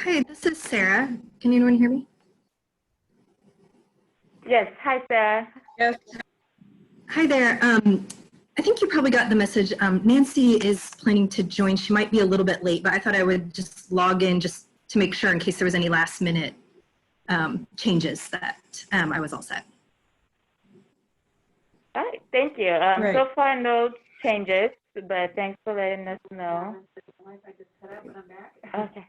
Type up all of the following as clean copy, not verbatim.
Hi, this is Sarah. Can anyone hear me? Yes. Hi, Sarah. Yes. Hi there. I think you probably got the message. Nancy is planning to join. She might be a little bit late, but I thought I would just log in just to make sure in case there was any last minute changes that I was all set. All right. Thank you. So far, no changes, but thanks for letting us know. Okay.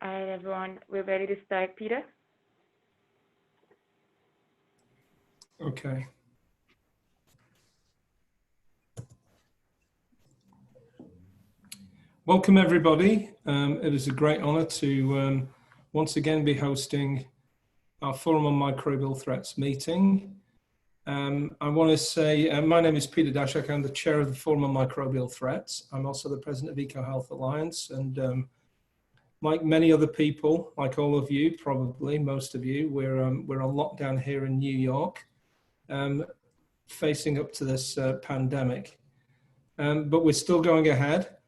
All right, everyone. We're ready to start, Peter. Okay. Welcome, everybody. It is a great honor to once again be hosting our Forum on Microbial Threats meeting. I want to say my name is Peter Daszak. I'm the chair of the Forum on Microbial Threats. I'm also the president of EcoHealth Alliance, and like many other people, like all of you, probably most of you, we're on lockdown here in New York, facing up to this pandemic. But we're still going ahead,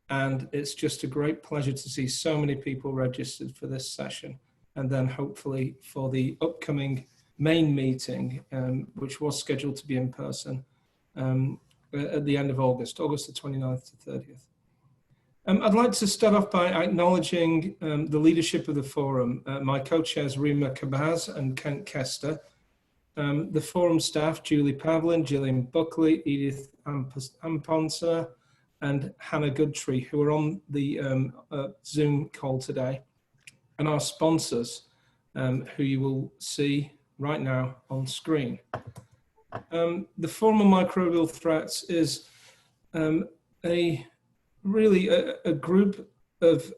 and it's just a great pleasure to see so many people registered for this session, and then hopefully for the upcoming main meeting, which was scheduled to be in person at the end of August the 29th to 30th. I'd like to start off by acknowledging the leadership of the forum, my co-chairs Rima Kabaz and Kent Kester, the forum staff, Julie Pavlin, Gillian Buckley, Edith Amponsa, and Hannah Goodtree, who are on the Zoom call today, and our sponsors, who you will see right now on screen. The Forum on Microbial Threats is really a group of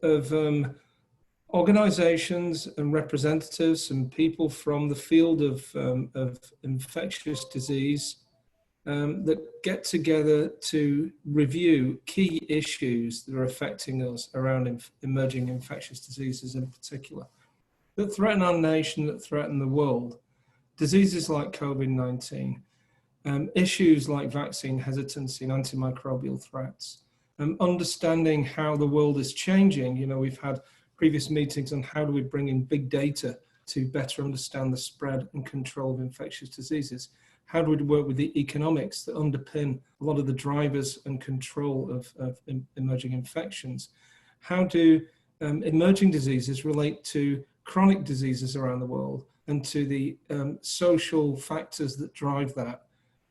organizations and representatives and people from the field of infectious disease that get together to review key issues that are affecting us around emerging infectious diseases in particular, that threaten our nation, that threaten the world. Diseases like COVID-19, issues like vaccine hesitancy and antimicrobial threats, understanding how the world is changing. You know, we've had previous meetings on how do we bring in big data to better understand the spread and control of infectious diseases. How do we work with the economics that underpin a lot of the drivers and control of emerging infections? How do emerging diseases relate to chronic diseases around the world and to the social factors that drive that?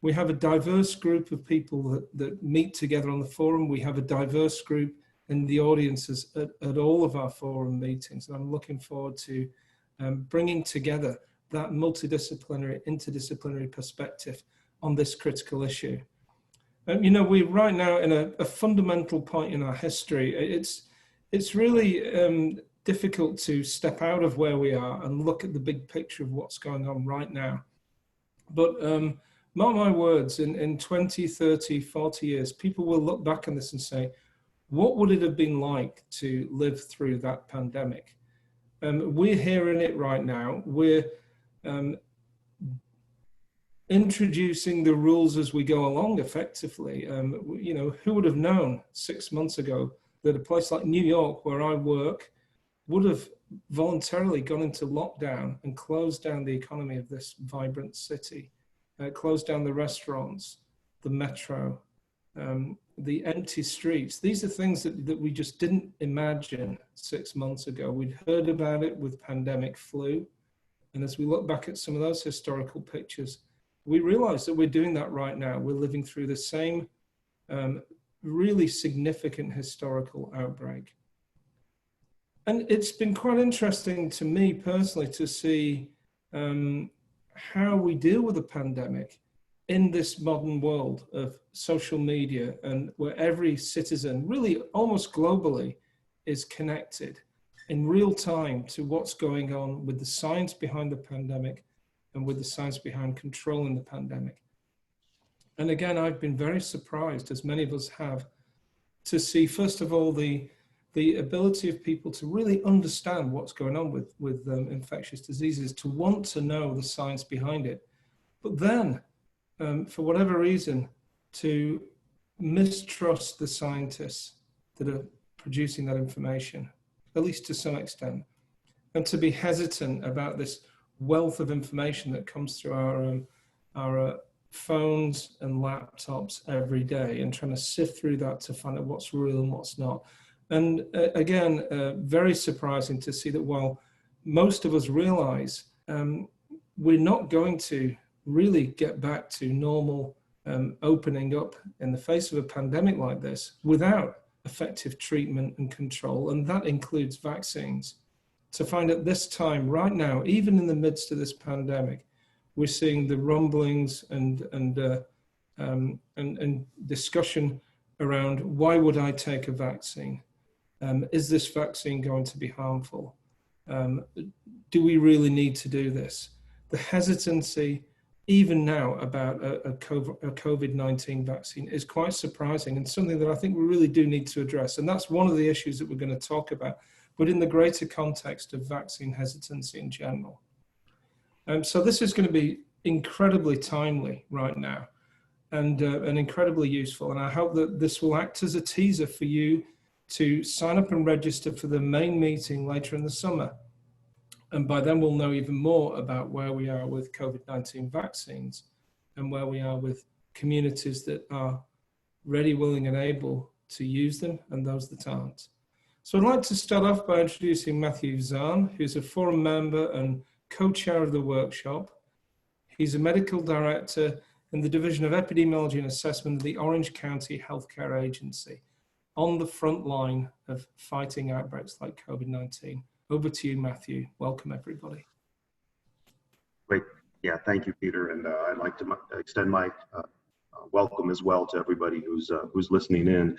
We have a diverse group of people that meet together on the forum. We have a diverse group in the audiences at all of our forum meetings. And I'm looking forward to bringing together that multidisciplinary, interdisciplinary perspective on this critical issue. You know, we're right now in a fundamental point in our history. It's really difficult to step out of where we are and look at the big picture of what's going on right now. But mark my words, in 20, 30, 40 years, people will look back on this and say, what would it have been like to live through that pandemic? We're hearing it right now. We're introducing the rules as we go along effectively. You know, who would have known 6 months ago that a place like New York, where I work, would have voluntarily gone into lockdown and closed down the economy of this vibrant city, closed down the restaurants, the metro, the empty streets. These are things that we just didn't imagine 6 months ago. We'd heard about it with pandemic flu. And as we look back at some of those historical pictures, we realize that we're doing that right now. We're living through the same really significant historical outbreak. And it's been quite interesting to me personally to see how we deal with the pandemic in this modern world of social media, and where every citizen, really almost globally, is connected in real time to what's going on with the science behind the pandemic and with the science behind controlling the pandemic. And again, I've been very surprised, as many of us have, to see, first of all, the ability of people to really understand what's going on with infectious diseases, to want to know the science behind it, but then, for whatever reason, to mistrust the scientists that are producing that information, at least to some extent, and to be hesitant about this wealth of information that comes through our phones and laptops every day, and trying to sift through that to find out what's real and what's not. And again, very surprising to see that while most of us realize we're not going to really get back to normal opening up in the face of a pandemic like this without effective treatment and control, and that includes vaccines. To find at this time, right now, even in the midst of this pandemic, we're seeing the rumblings and discussion around, why would I take a vaccine? Is this vaccine going to be harmful? Do we really need to do this? The hesitancy, even now, about a COVID-19 vaccine is quite surprising, and something that I think we really do need to address. And that's one of the issues that we're going to talk about, but in the greater context of vaccine hesitancy in general. So this is going to be incredibly timely right now, and incredibly useful. And I hope that this will act as a teaser for you to sign up and register for the main meeting later in the summer. And by then we'll know even more about where we are with COVID-19 vaccines and where we are with communities that are ready, willing, and able to use them and those that aren't. So I'd like to start off by introducing Matthew Zahn, who's a forum member and co-chair of the workshop. He's a medical director in the Division of Epidemiology and Assessment of the Orange County Healthcare Agency, on the front line of fighting outbreaks like COVID-19. Over to you, Matthew. Welcome, everybody. Great. Yeah, thank you, Peter. And I'd like to extend my welcome as well to everybody who's listening in.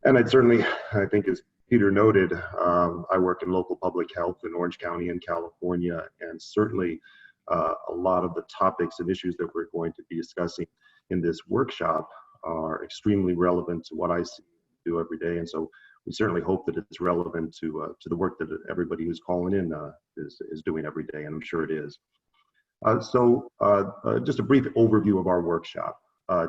And I'd certainly, I think as Peter noted, I work in local public health in Orange County in California, and certainly a lot of the topics and issues that we're going to be discussing in this workshop are extremely relevant to what I do every day. And so we certainly hope that it's relevant to the work that everybody who's calling in is doing every day, and I'm sure it is. So just a brief overview of our workshop.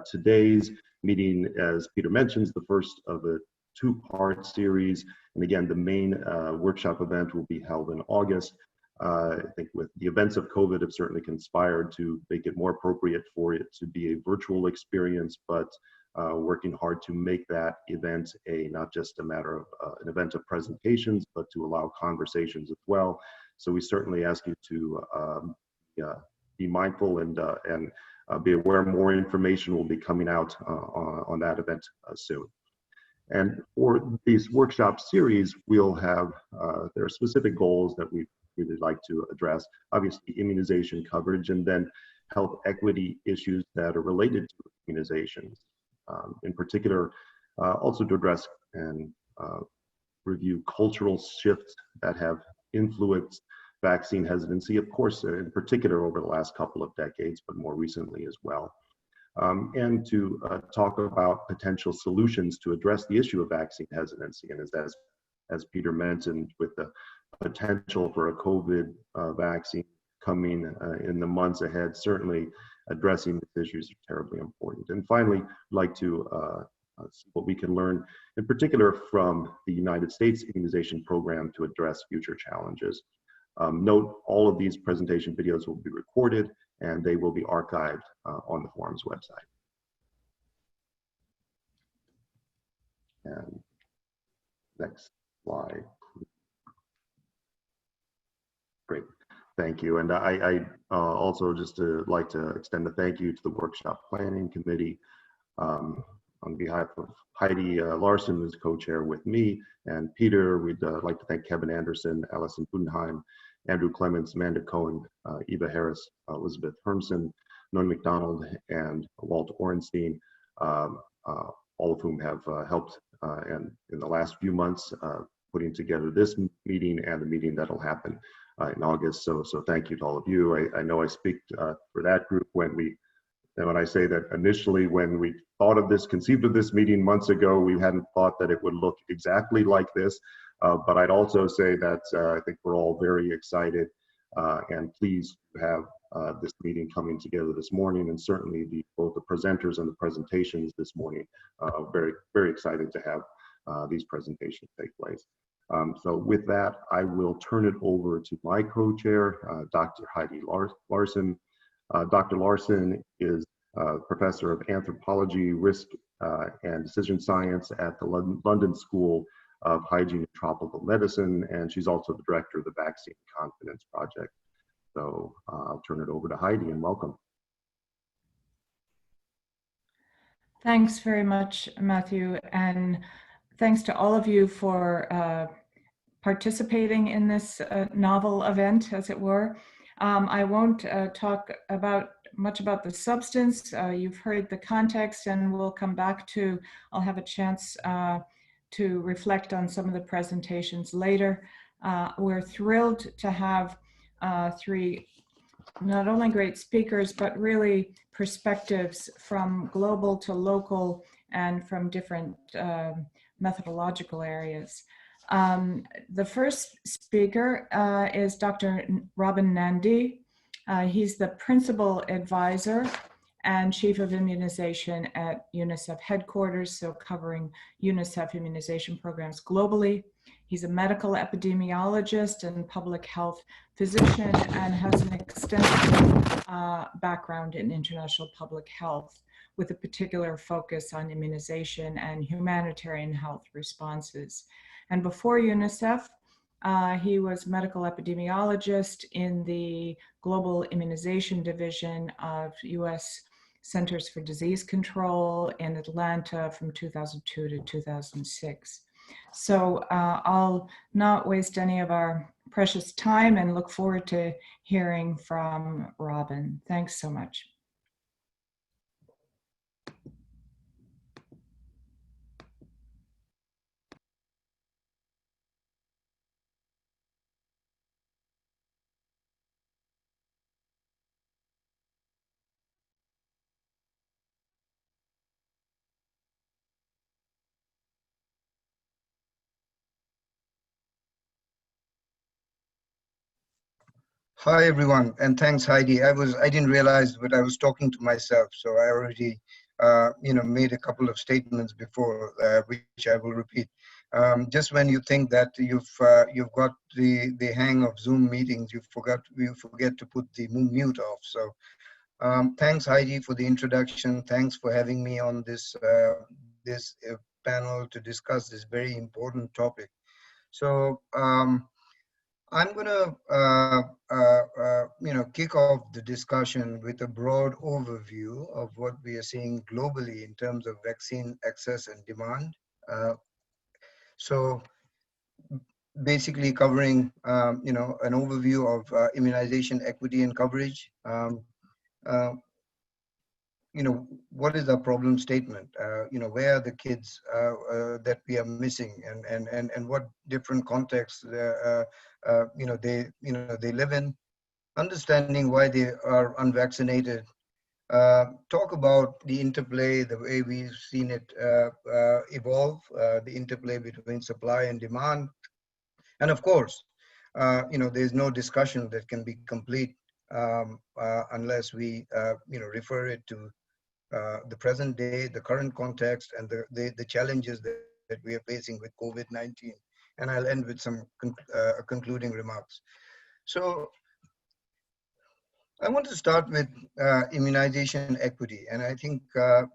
Today's meeting, as Peter mentions, the first of a two-part series. And again, the main workshop event will be held in August. I think with the events of COVID have certainly conspired to make it more appropriate for it to be a virtual experience, but working hard to make that event not just a matter of an event of presentations, but to allow conversations as well. So we certainly ask you to be mindful and be aware more information will be coming out on that event soon. And for these workshop series, we'll have, there are specific goals that we really like to address. Obviously, immunization coverage, and then health equity issues that are related to immunizations. In particular, also to address and review cultural shifts that have influenced vaccine hesitancy, of course, in particular over the last couple of decades, but more recently as well. And to talk about potential solutions to address the issue of vaccine hesitancy. And as Peter mentioned, with the potential for a COVID vaccine coming in the months ahead, certainly addressing these issues are terribly important. And finally, I'd like to see what we can learn, in particular from the United States immunization program to address future challenges. Note, all of these presentation videos will be recorded and they will be archived on the forum's website. And next slide. Great, thank you. And I also just like to extend a thank you to the Workshop Planning Committee on behalf of Heidi Larson, who's co-chair with me, and Peter. We'd like to thank Kevin Anderson, Allison Budenheim, Andrew Clements, Amanda Cohen, Eva Harris, Elizabeth Hermson, Noan McDonald, and Walt Orenstein, all of whom have helped and in the last few months putting together this meeting and the meeting that'll happen in August. So thank you to all of you. I know I speak for that group when I say that initially when we thought of this, conceived of this meeting months ago, we hadn't thought that it would look exactly like this. But I'd also say that I think we're all very excited and pleased to have this meeting coming together this morning, and certainly both the presenters and the presentations this morning. Very, very excited to have these presentations take place. So with that, I will turn it over to my co-chair, Dr. Heidi Larson. Dr. Larson is professor of anthropology, risk and decision science at the London School of Hygiene and Tropical Medicine, and she's also the director of the Vaccine Confidence Project. So I'll turn it over to Heidi, and welcome. Thanks very much, Matthew, and thanks to all of you for participating in this novel event, as it were. I won't talk much about the substance. You've heard the context, and we'll come back to, I'll have a chance to reflect on some of the presentations later. We're thrilled to have three not only great speakers, but really perspectives from global to local and from different methodological areas. The first speaker is Dr. Robin Nandi. He's the principal advisor and chief of immunization at UNICEF headquarters, so covering UNICEF immunization programs globally. He's a medical epidemiologist and public health physician and has an extensive background in international public health, with a particular focus on immunization and humanitarian health responses. And before UNICEF, he was medical epidemiologist in the Global Immunization Division of US Centers for Disease Control in Atlanta from 2002 to 2006. So I'll not waste any of our precious time and look forward to hearing from Robin. Thanks so much. Hi everyone, and thanks Heidi. I didn't realize, but I was talking to myself, so I already made a couple of statements before, which I will repeat. Just when you think that you've got the hang of Zoom meetings, you forget to put the mute off. So thanks Heidi for the introduction. Thanks for having me on this panel to discuss this very important topic. So. I'm going to kick off the discussion with a broad overview of what we are seeing globally in terms of vaccine access and demand. So basically covering, an overview of immunization equity and coverage. What is our problem statement? Where are the kids that we are missing, and what different contexts they live in, understanding why they are unvaccinated, talk about the interplay, the way we've seen it evolve, the interplay between supply and demand, and of course, there's no discussion that can be complete unless we refer it to the present day, the current context, and the challenges that we are facing with COVID-19. And I'll end with some concluding remarks. So I want to start with immunization equity. And I think, a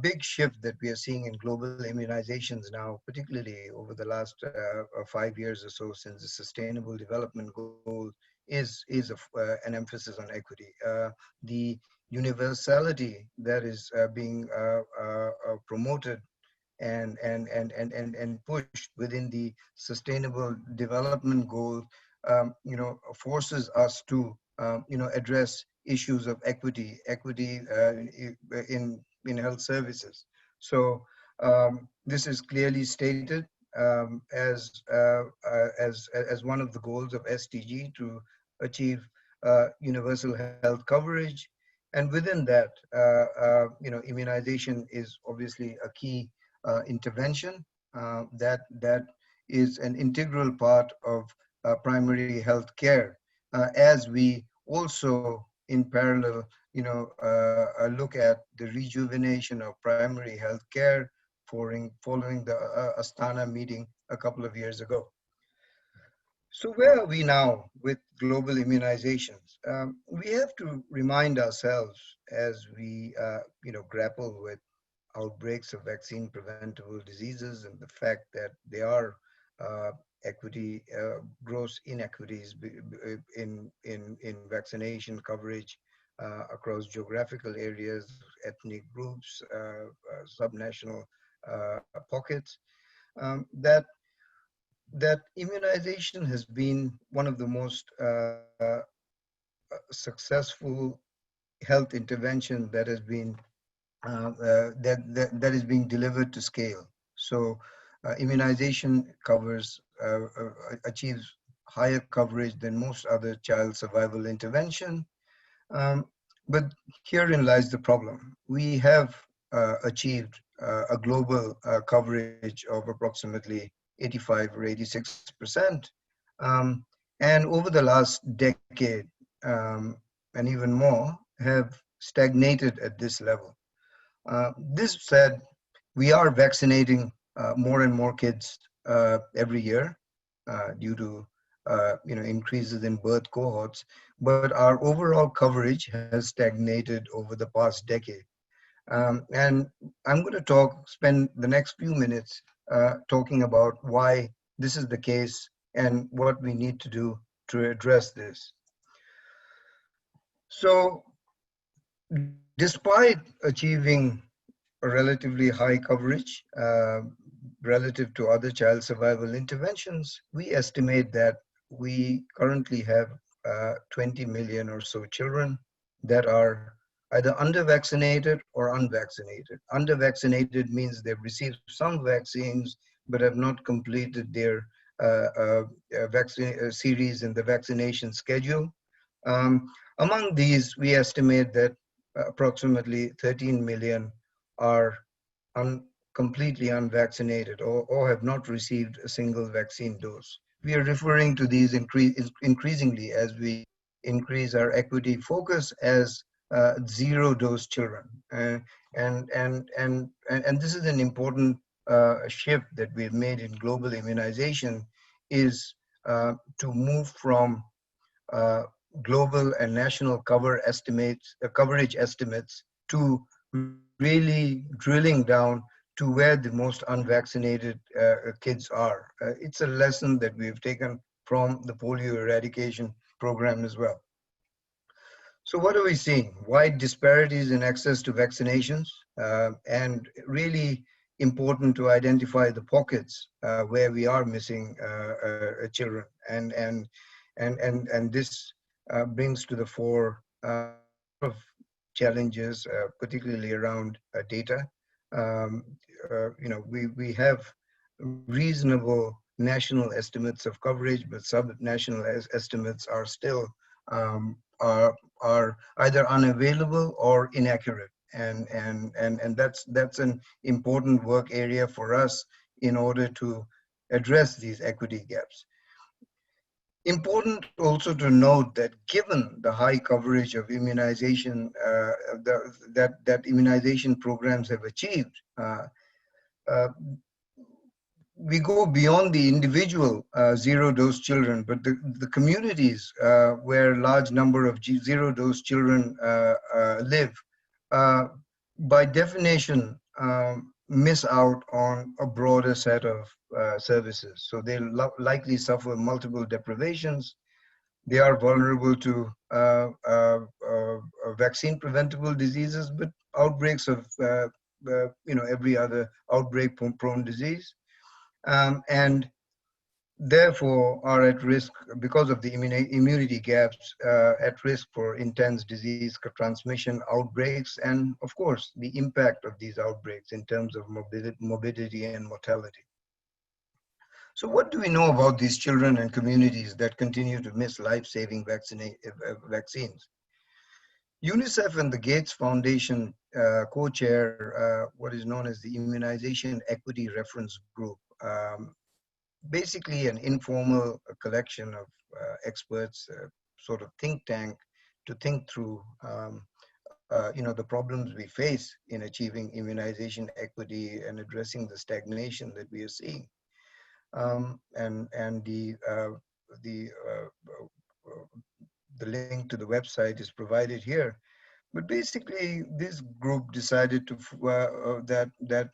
big shift that we are seeing in global immunizations now, particularly over the last 5 years or so since the Sustainable Development Goal is an emphasis on equity. The universality that is being promoted and pushed within the Sustainable Development Goal, forces us to address issues of equity in health services. So this is clearly stated as one of the goals of SDG to achieve universal health coverage. And within that, immunization is obviously a key intervention that is an integral part of primary health care, as we also in parallel look at the rejuvenation of primary health care following the Astana meeting a couple of years ago. So where are we now with global immunizations? We have to remind ourselves as we grapple with outbreaks of vaccine preventable diseases and the fact that there are gross inequities in vaccination coverage across geographical areas, ethnic groups, subnational pockets, that immunization has been one of the most successful health intervention that has been that is being delivered to scale. So immunization achieves higher coverage than most other child survival intervention. But herein lies the problem. We have achieved a global coverage of approximately 85 or 86%. And over the last decade, and even more, have stagnated at this level. This said, we are vaccinating more and more kids every year due to increases in birth cohorts, but our overall coverage has stagnated over the past decade. And I'm going to spend the next few minutes talking about why this is the case and what we need to do to address this. So, despite achieving a relatively high coverage relative to other child survival interventions, we estimate that we currently have 20 million or so children that are either under-vaccinated or unvaccinated. Under-vaccinated means they've received some vaccines but have not completed their vaccine series in the vaccination schedule. Among these, we estimate that approximately 13 million are completely unvaccinated or have not received a single vaccine dose. We are referring to these increasingly as we increase our equity focus as zero-dose children. And this is an important shift that we've made in global immunization, is to move from global and national coverage estimates to really drilling down to where the most unvaccinated kids are. It's a lesson that we've taken from the polio eradication program as well. So what are we seeing? Wide disparities in access to vaccinations, and really important to identify the pockets where we are missing children. And this brings to the fore of challenges, particularly around data. We have reasonable national estimates of coverage, but sub-national estimates are still are either unavailable or inaccurate, and that's an important work area for us in order to address these equity gaps. Important also to note that given the high coverage of immunization that immunization programs have achieved, we go beyond the individual zero-dose children, but the communities where a large number of zero-dose children live, by definition, miss out on a broader set of services. So they'll likely suffer multiple deprivations. They are vulnerable to vaccine-preventable diseases, but outbreaks of every other outbreak-prone disease. And therefore are at risk, because of the immunity gaps, at risk for intense disease transmission, outbreaks, and of course the impact of these outbreaks in terms of morbidity and mortality. So what do we know about these children and communities that continue to miss life-saving vaccines? UNICEF and the Gates Foundation co-chair what is known as the Immunization Equity Reference Group, basically an informal collection of experts, sort of think tank, to think through the problems we face in achieving immunization equity and addressing the stagnation that we are seeing. And the link to the website is provided here. But basically, this group decided to that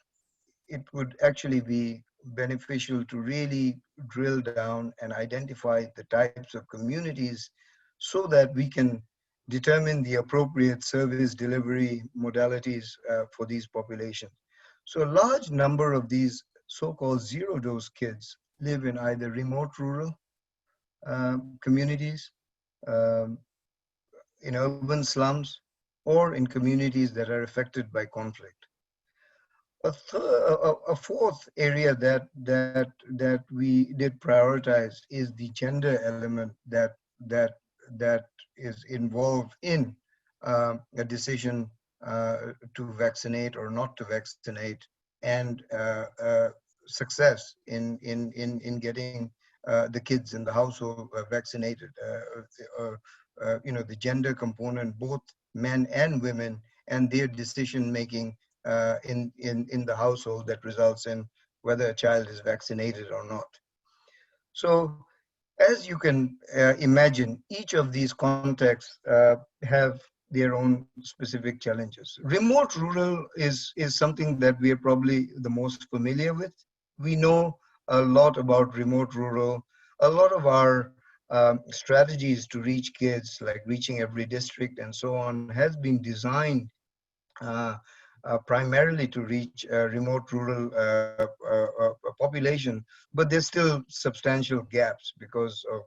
it would actually be beneficial to really drill down and identify the types of communities so that we can determine the appropriate service delivery modalities for these populations. So a large number of these so-called zero-dose kids live in either remote rural communities, in urban slums, or in communities that are affected by conflict. A fourth area that we did prioritize is the gender element that is involved in a decision to vaccinate or not to vaccinate, and success in getting the kids in the household vaccinated. The gender component, both men and women, and their decision making in the household that results in whether a child is vaccinated or not. So as you can imagine, each of these contexts have their own specific challenges. Remote rural is something that we are probably the most familiar with. We know a lot about remote rural. A lot of our strategies to reach kids, like reaching every district and so on, has been designed uh, primarily to reach remote rural population, but there's still substantial gaps because of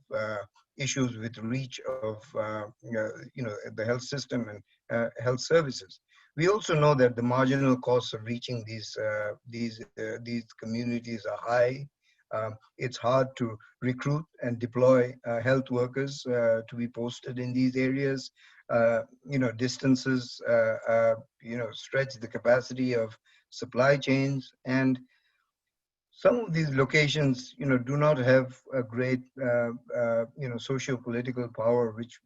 issues with reach of the health system and health services. We also know that the marginal costs of reaching these communities are high. It's hard to recruit and deploy health workers to be posted in these areas. Distances, stretch the capacity of supply chains, and some of these locations, do not have a great, socio-political power, which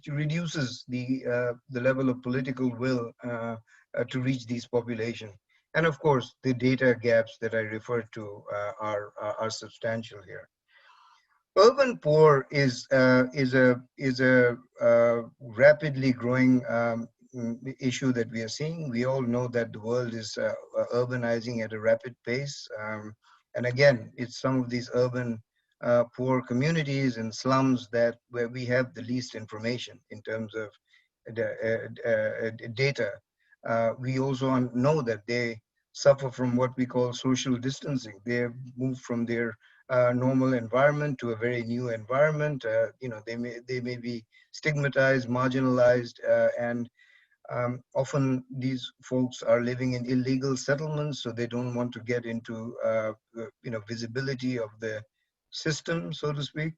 reduces the level of political will to reach these populations. And of course, the data gaps that I referred to are substantial here. Urban poor is a rapidly growing issue that we are seeing. We all know that the world is urbanizing at a rapid pace, and again, it's some of these urban poor communities and slums where we have the least information in terms of data. We also know that they suffer from what we call social distancing. They have moved from their normal environment to a very new environment. They may be stigmatized, marginalized, and often these folks are living in illegal settlements, so they don't want to get into visibility of the system, so to speak.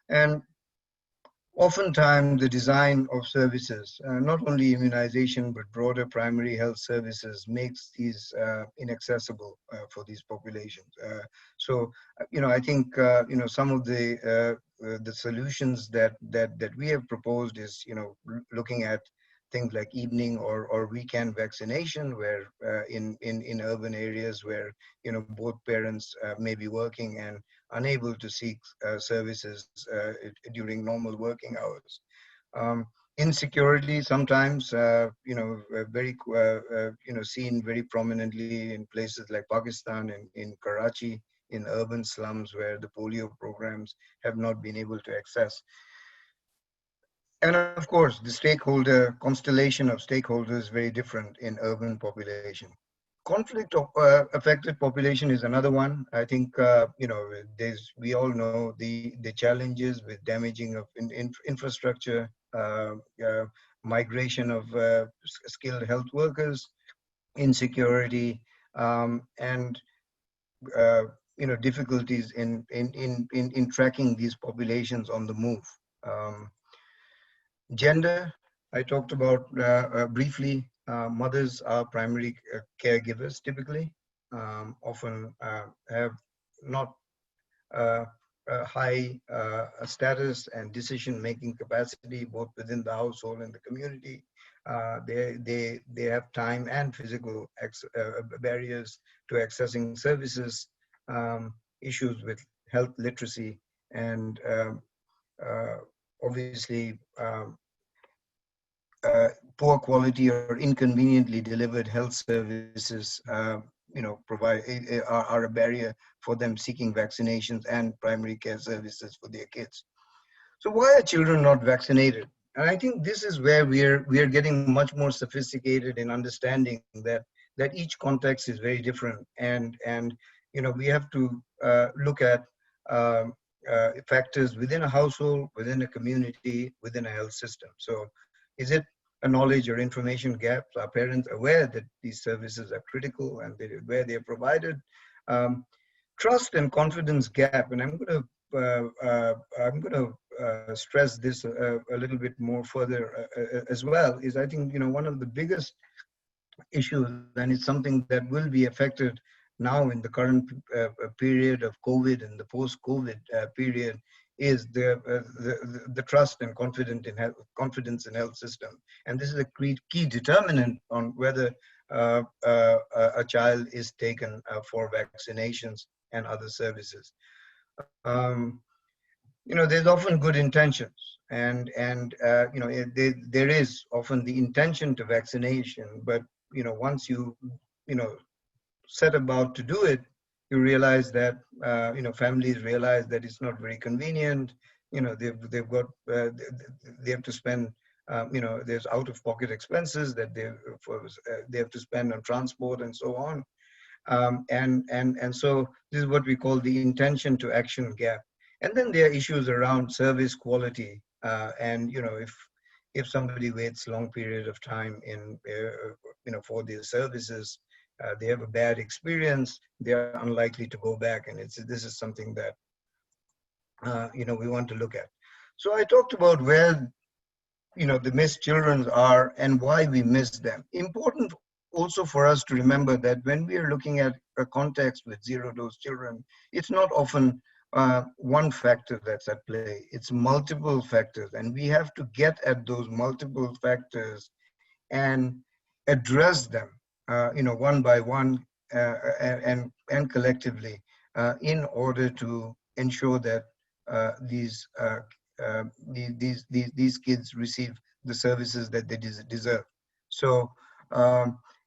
And oftentimes, the design of services, not only immunization, but broader primary health services, makes these inaccessible for these populations. I think, some of the solutions that we have proposed is, looking at things like evening or weekend vaccination, where in urban areas where, both parents may be working and unable to seek services during normal working hours. Insecurity sometimes, seen very prominently in places like Pakistan and in Karachi, in urban slums where the polio programs have not been able to access. And of course, the constellation of stakeholders is very different in urban population. Conflict of affected population is another one. I think, we all know the challenges with damaging of infrastructure, migration of skilled health workers, insecurity, and difficulties in tracking these populations on the move. Gender, I talked about briefly. Mothers are primary caregivers typically, often have not a high status and decision-making capacity, both within the household and the community. They have time and physical barriers to accessing services, issues with health literacy, and obviously poor quality or inconveniently delivered health services are a barrier for them seeking vaccinations and primary care services for their kids. So why are children not vaccinated? And I think this is where we are getting much more sophisticated in understanding that each context is very different, and we have to look at factors within a household, within a community, within a health system. So is it a knowledge or information gap? Are parents aware that these services are critical and where they're provided? Trust and confidence gap, and I'm going to stress this a little bit more further as well. Is, I think, one of the biggest issues, and it's something that will be affected now in the current period of COVID and the post-COVID period, is the trust and confidence in health system. And this is a key determinant on whether a child is taken for vaccinations and other services. There's often good intentions, and there is often the intention to vaccination, but once you set about to do it, you realize that families realize that it's not very convenient. They've got they have to spend there's out-of-pocket expenses that they have to spend on transport and so on. And so this is what we call the intention to action gap. And then there are issues around service quality. And if somebody waits long period of time for their services, they have a bad experience, they are unlikely to go back. And this is something that we want to look at. So I talked about where the missed children are and why we miss them. Important also for us to remember that when we are looking at a context with zero-dose children, it's not often one factor that's at play. It's multiple factors, and we have to get at those multiple factors and address them, one by one and collectively, in order to ensure that these kids receive the services that they deserve. So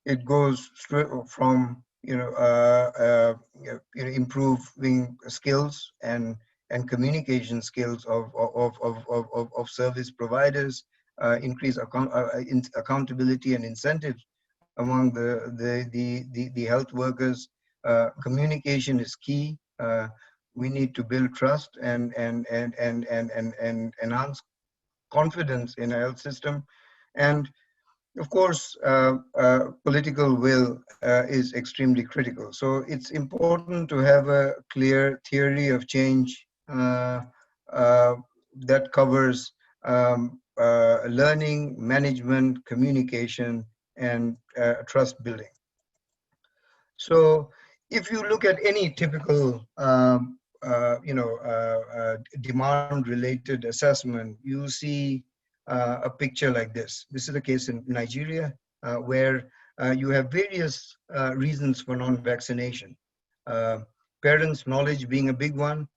it goes from improving skills and communication skills of service providers, increase accountability and incentives among the health workers. Communication is key. We need to build trust and enhance confidence in a health system. And of course, political will is extremely critical. So it's important to have a clear theory of change that covers learning, management, communication, and trust building. So if you look at any typical demand-related assessment, you see a picture like this. This is the case in Nigeria, where you have various reasons for non-vaccination. Parents' knowledge being a big one.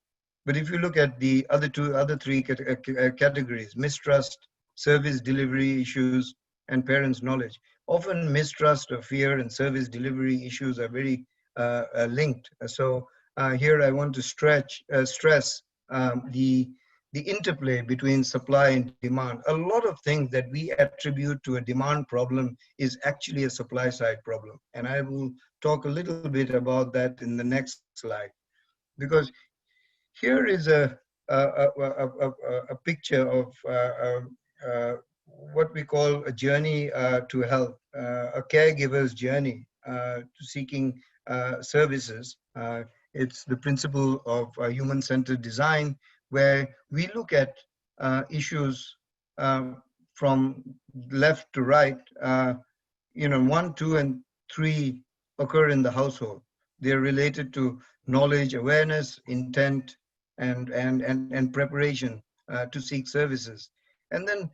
But if you look at the other three categories, mistrust, service delivery issues, and parents' knowledge, often mistrust or fear and service delivery issues are very linked. So here I want to stress the interplay between supply and demand. A lot of things that we attribute to a demand problem is actually a supply side problem. And I will talk a little bit about that in the next slide, because here is a picture of what we call a journey to health, a caregiver's journey to seeking services. It's the principle of human-centered design, where we look at issues from left to right. 1, 2, and 3 occur in the household. They're related to knowledge, awareness, intent, and preparation to seek services. And then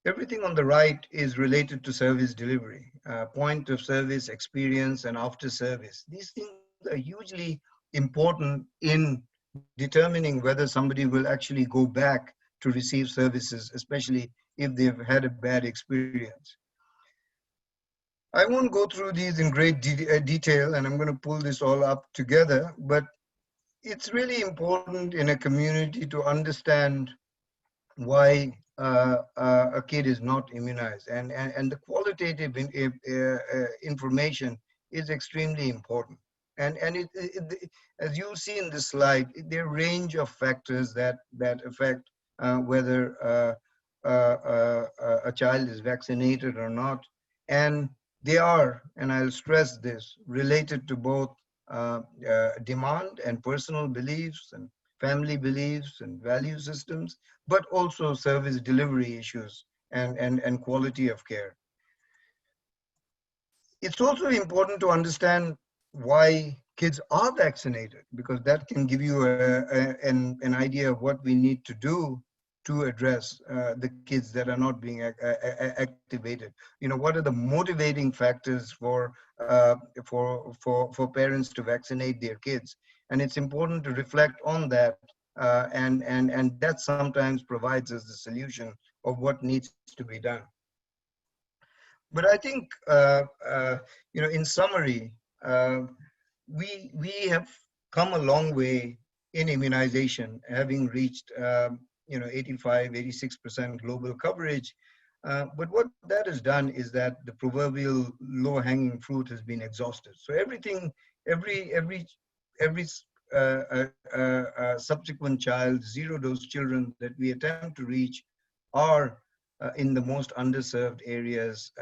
everything on the right is related to service delivery, point of service, experience, and after service. These things are hugely important in determining whether somebody will actually go back to receive services, especially if they've had a bad experience. I won't go through these in great detail, and I'm going to pull this all up together, but it's really important in a community to understand why a kid is not immunized, and the qualitative information is extremely important. And as you see in this slide, there are a range of factors that affect whether a child is vaccinated or not, and they are, and I'll stress this, related to both demand and personal beliefs and family beliefs and value systems, but also service delivery issues and quality of care. It's also important to understand why kids are vaccinated, because that can give you an idea of what we need to do to address the kids that are not being activated. What are the motivating factors for parents to vaccinate their kids? And it's important to reflect on that, and that sometimes provides us the solution of what needs to be done. But I think, in summary, we have come a long way in immunization, having reached 85, 86% global coverage. But what that has done is that the proverbial low-hanging fruit has been exhausted. So everything, every subsequent child, zero-dose children that we attempt to reach are in the most underserved areas,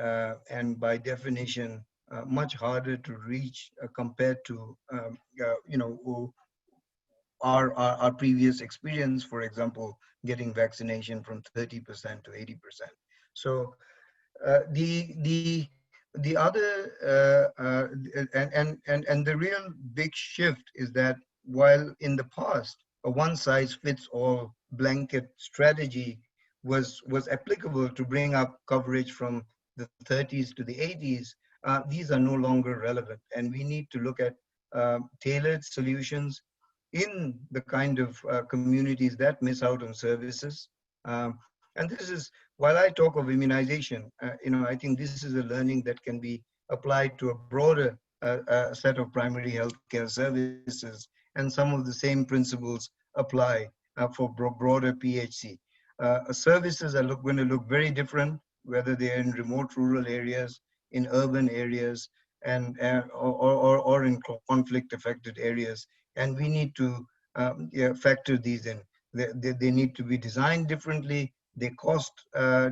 and by definition, much harder to reach compared to our previous experience, for example, getting vaccination from 30% to 80%. So the other and the real big shift is that while in the past a one-size-fits-all blanket strategy was applicable to bring up coverage from the 30s to the 80s, these are no longer relevant, and we need to look at tailored solutions in the kind of communities that miss out on services. And this is, while I talk of immunization, I think this is a learning that can be applied to a broader set of primary healthcare services, and some of the same principles apply for broader PHC. Services are going to look very different, whether they're in remote rural areas, in urban areas, and or in conflict-affected areas. And we need to factor these in. They need to be designed differently. They cost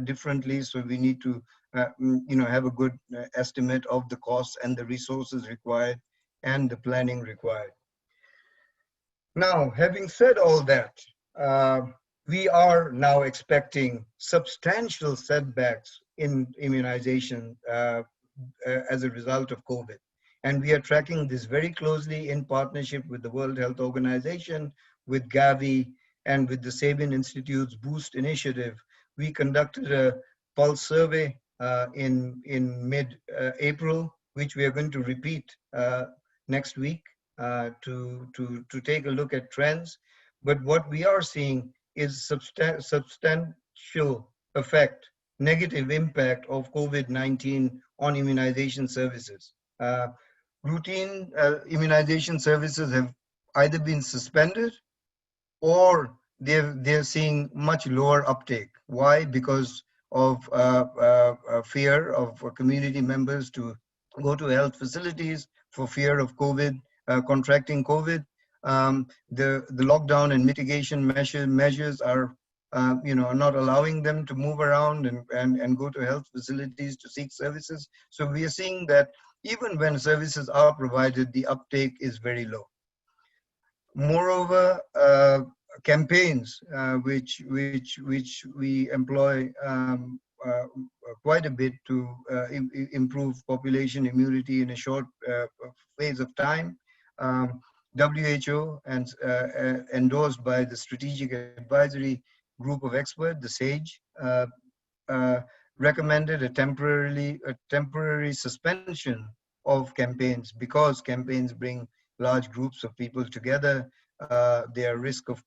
differently, so we need to have a good estimate of the costs and the resources required and the planning required. Now, having said all that, we are now expecting substantial setbacks in immunization as a result of COVID. And we are tracking this very closely in partnership with the World Health Organization, with Gavi, and with the Sabin Institute's Boost initiative. We conducted a pulse survey in mid-April, which we are going to repeat next week to take a look at trends. But what we are seeing is substantial effect, negative impact of COVID-19 on immunization services. Routine immunization services have either been suspended or they're seeing much lower uptake. Why? Because of fear of community members to go to health facilities for fear of COVID, contracting COVID. The lockdown and mitigation measures are not allowing them to move around and go to health facilities to seek services. So we are seeing that even when services are provided, the uptake is very low. Moreover, campaigns which we employ quite a bit to improve population immunity in a short phase of time. WHO and endorsed by the Strategic Advisory Group of Experts, the SAGE, recommended a temporary suspension of campaigns because campaigns bring large groups of people together. They are risk of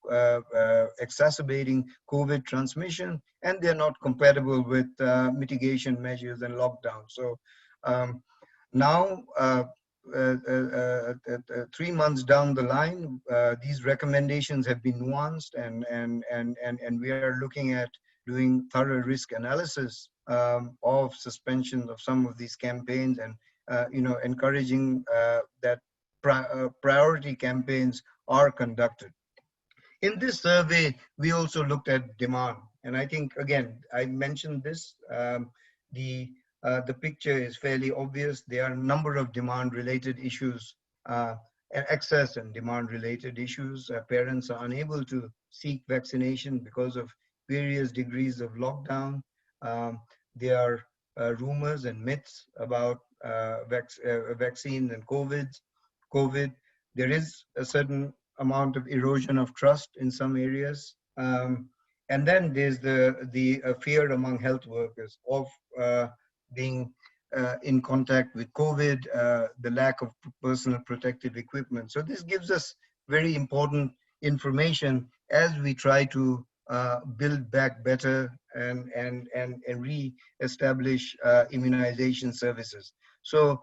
exacerbating COVID transmission, and they're not compatible with mitigation measures and lockdown. So now, 3 months down the line, these recommendations have been nuanced, and we are looking at doing thorough risk analysis of suspension of some of these campaigns, and encouraging that priority campaigns are conducted. In this survey, we also looked at demand, and I think, again, I mentioned this, the picture is fairly obvious. There are a number of demand-related issues, access and demand-related issues. Parents are unable to seek vaccination because of various degrees of lockdown. There are rumors and myths about vaccines and COVID. There is a certain amount of erosion of trust in some areas. And then there's the fear among health workers of being in contact with COVID, the lack of personal protective equipment. So this gives us very important information as we try to build back better and re-establish immunization services. So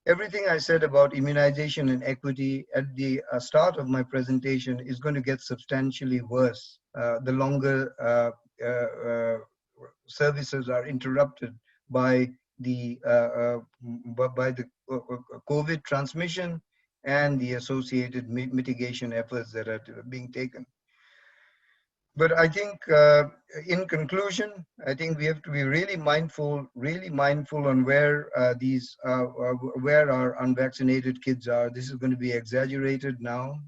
everything I said about immunization and equity at the start of my presentation is going to get substantially worse the longer services are interrupted by the COVID transmission and the associated mitigation efforts that are being taken. But I think, in conclusion, I think we have to be really mindful on where where our unvaccinated kids are. This is going to be exaggerated now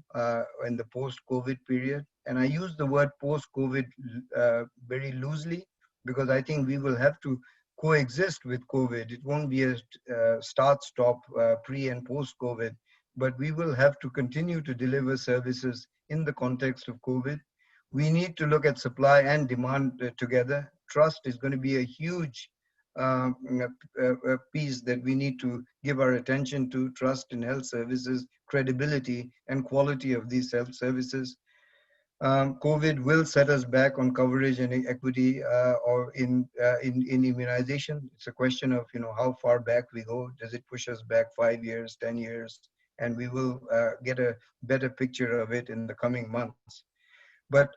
in the post-COVID period, and I use the word post-COVID very loosely because I think we will have to coexist with COVID. It won't be a start-stop pre and post-COVID, but we will have to continue to deliver services in the context of COVID. We need to look at supply and demand together. Trust is going to be a huge piece that we need to give our attention to. Trust in health services, credibility and quality of these health services. COVID will set us back on coverage and equity or in immunization. It's a question of how far back we go. Does it push us back 5 years, 10 years? And we will get a better picture of it in the coming months. But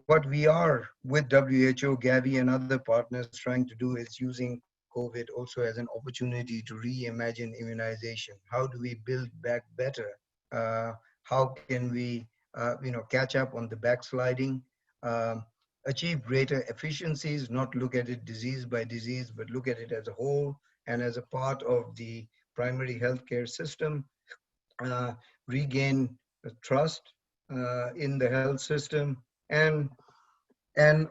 what we are with WHO, Gavi, and other partners trying to do is using COVID also as an opportunity to reimagine immunization. How do we build back better? How can we, catch up on the backsliding? Achieve greater efficiencies, not look at it disease by disease, but look at it as a whole and as a part of the primary healthcare system. Regain trust in the health system, and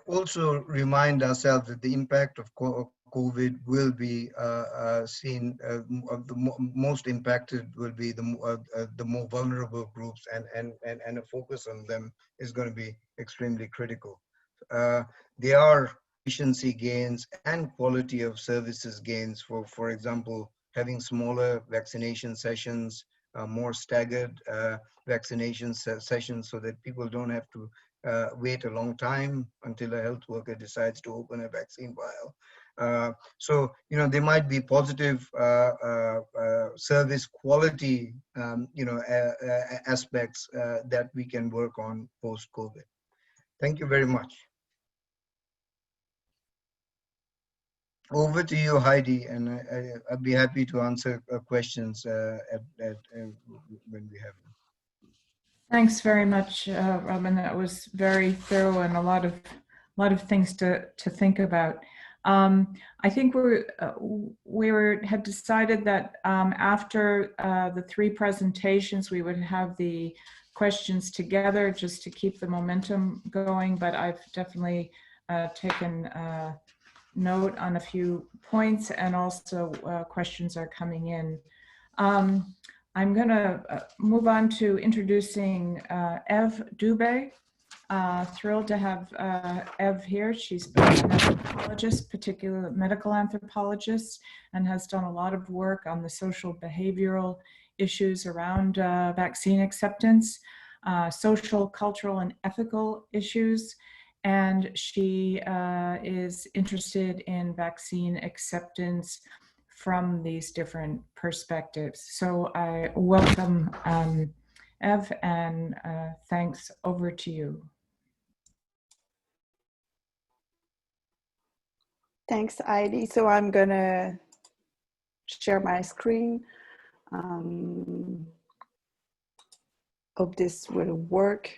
also remind ourselves that the impact of COVID will be seen. Most impacted will be the more vulnerable groups, and a focus on them is going to be extremely critical. There are efficiency gains and quality of services gains. For example, having smaller vaccination sessions, more staggered vaccination sessions, so that people don't have to wait a long time until a health worker decides to open a vaccine vial. So, there might be positive service quality, aspects that we can work on post-COVID. Thank you very much. Over to you, Heidi, and I'd be happy to answer questions when we have them. Thanks very much, Robin. That was very thorough and a lot of things to think about. I think we had decided that after the 3 presentations, we would have the questions together just to keep the momentum going. But I've definitely taken note on a few points, and also questions are coming in. I'm going to move on to introducing Eve Dubé. Thrilled to have Eve here. She's an anthropologist, particularly medical anthropologist, and has done a lot of work on the social behavioral issues around vaccine acceptance, social, cultural, and ethical issues. And she is interested in vaccine acceptance from these different perspectives. So I welcome Eve, and thanks. Over to you. Thanks, Heidi. So I'm gonna share my screen. Hope this will work.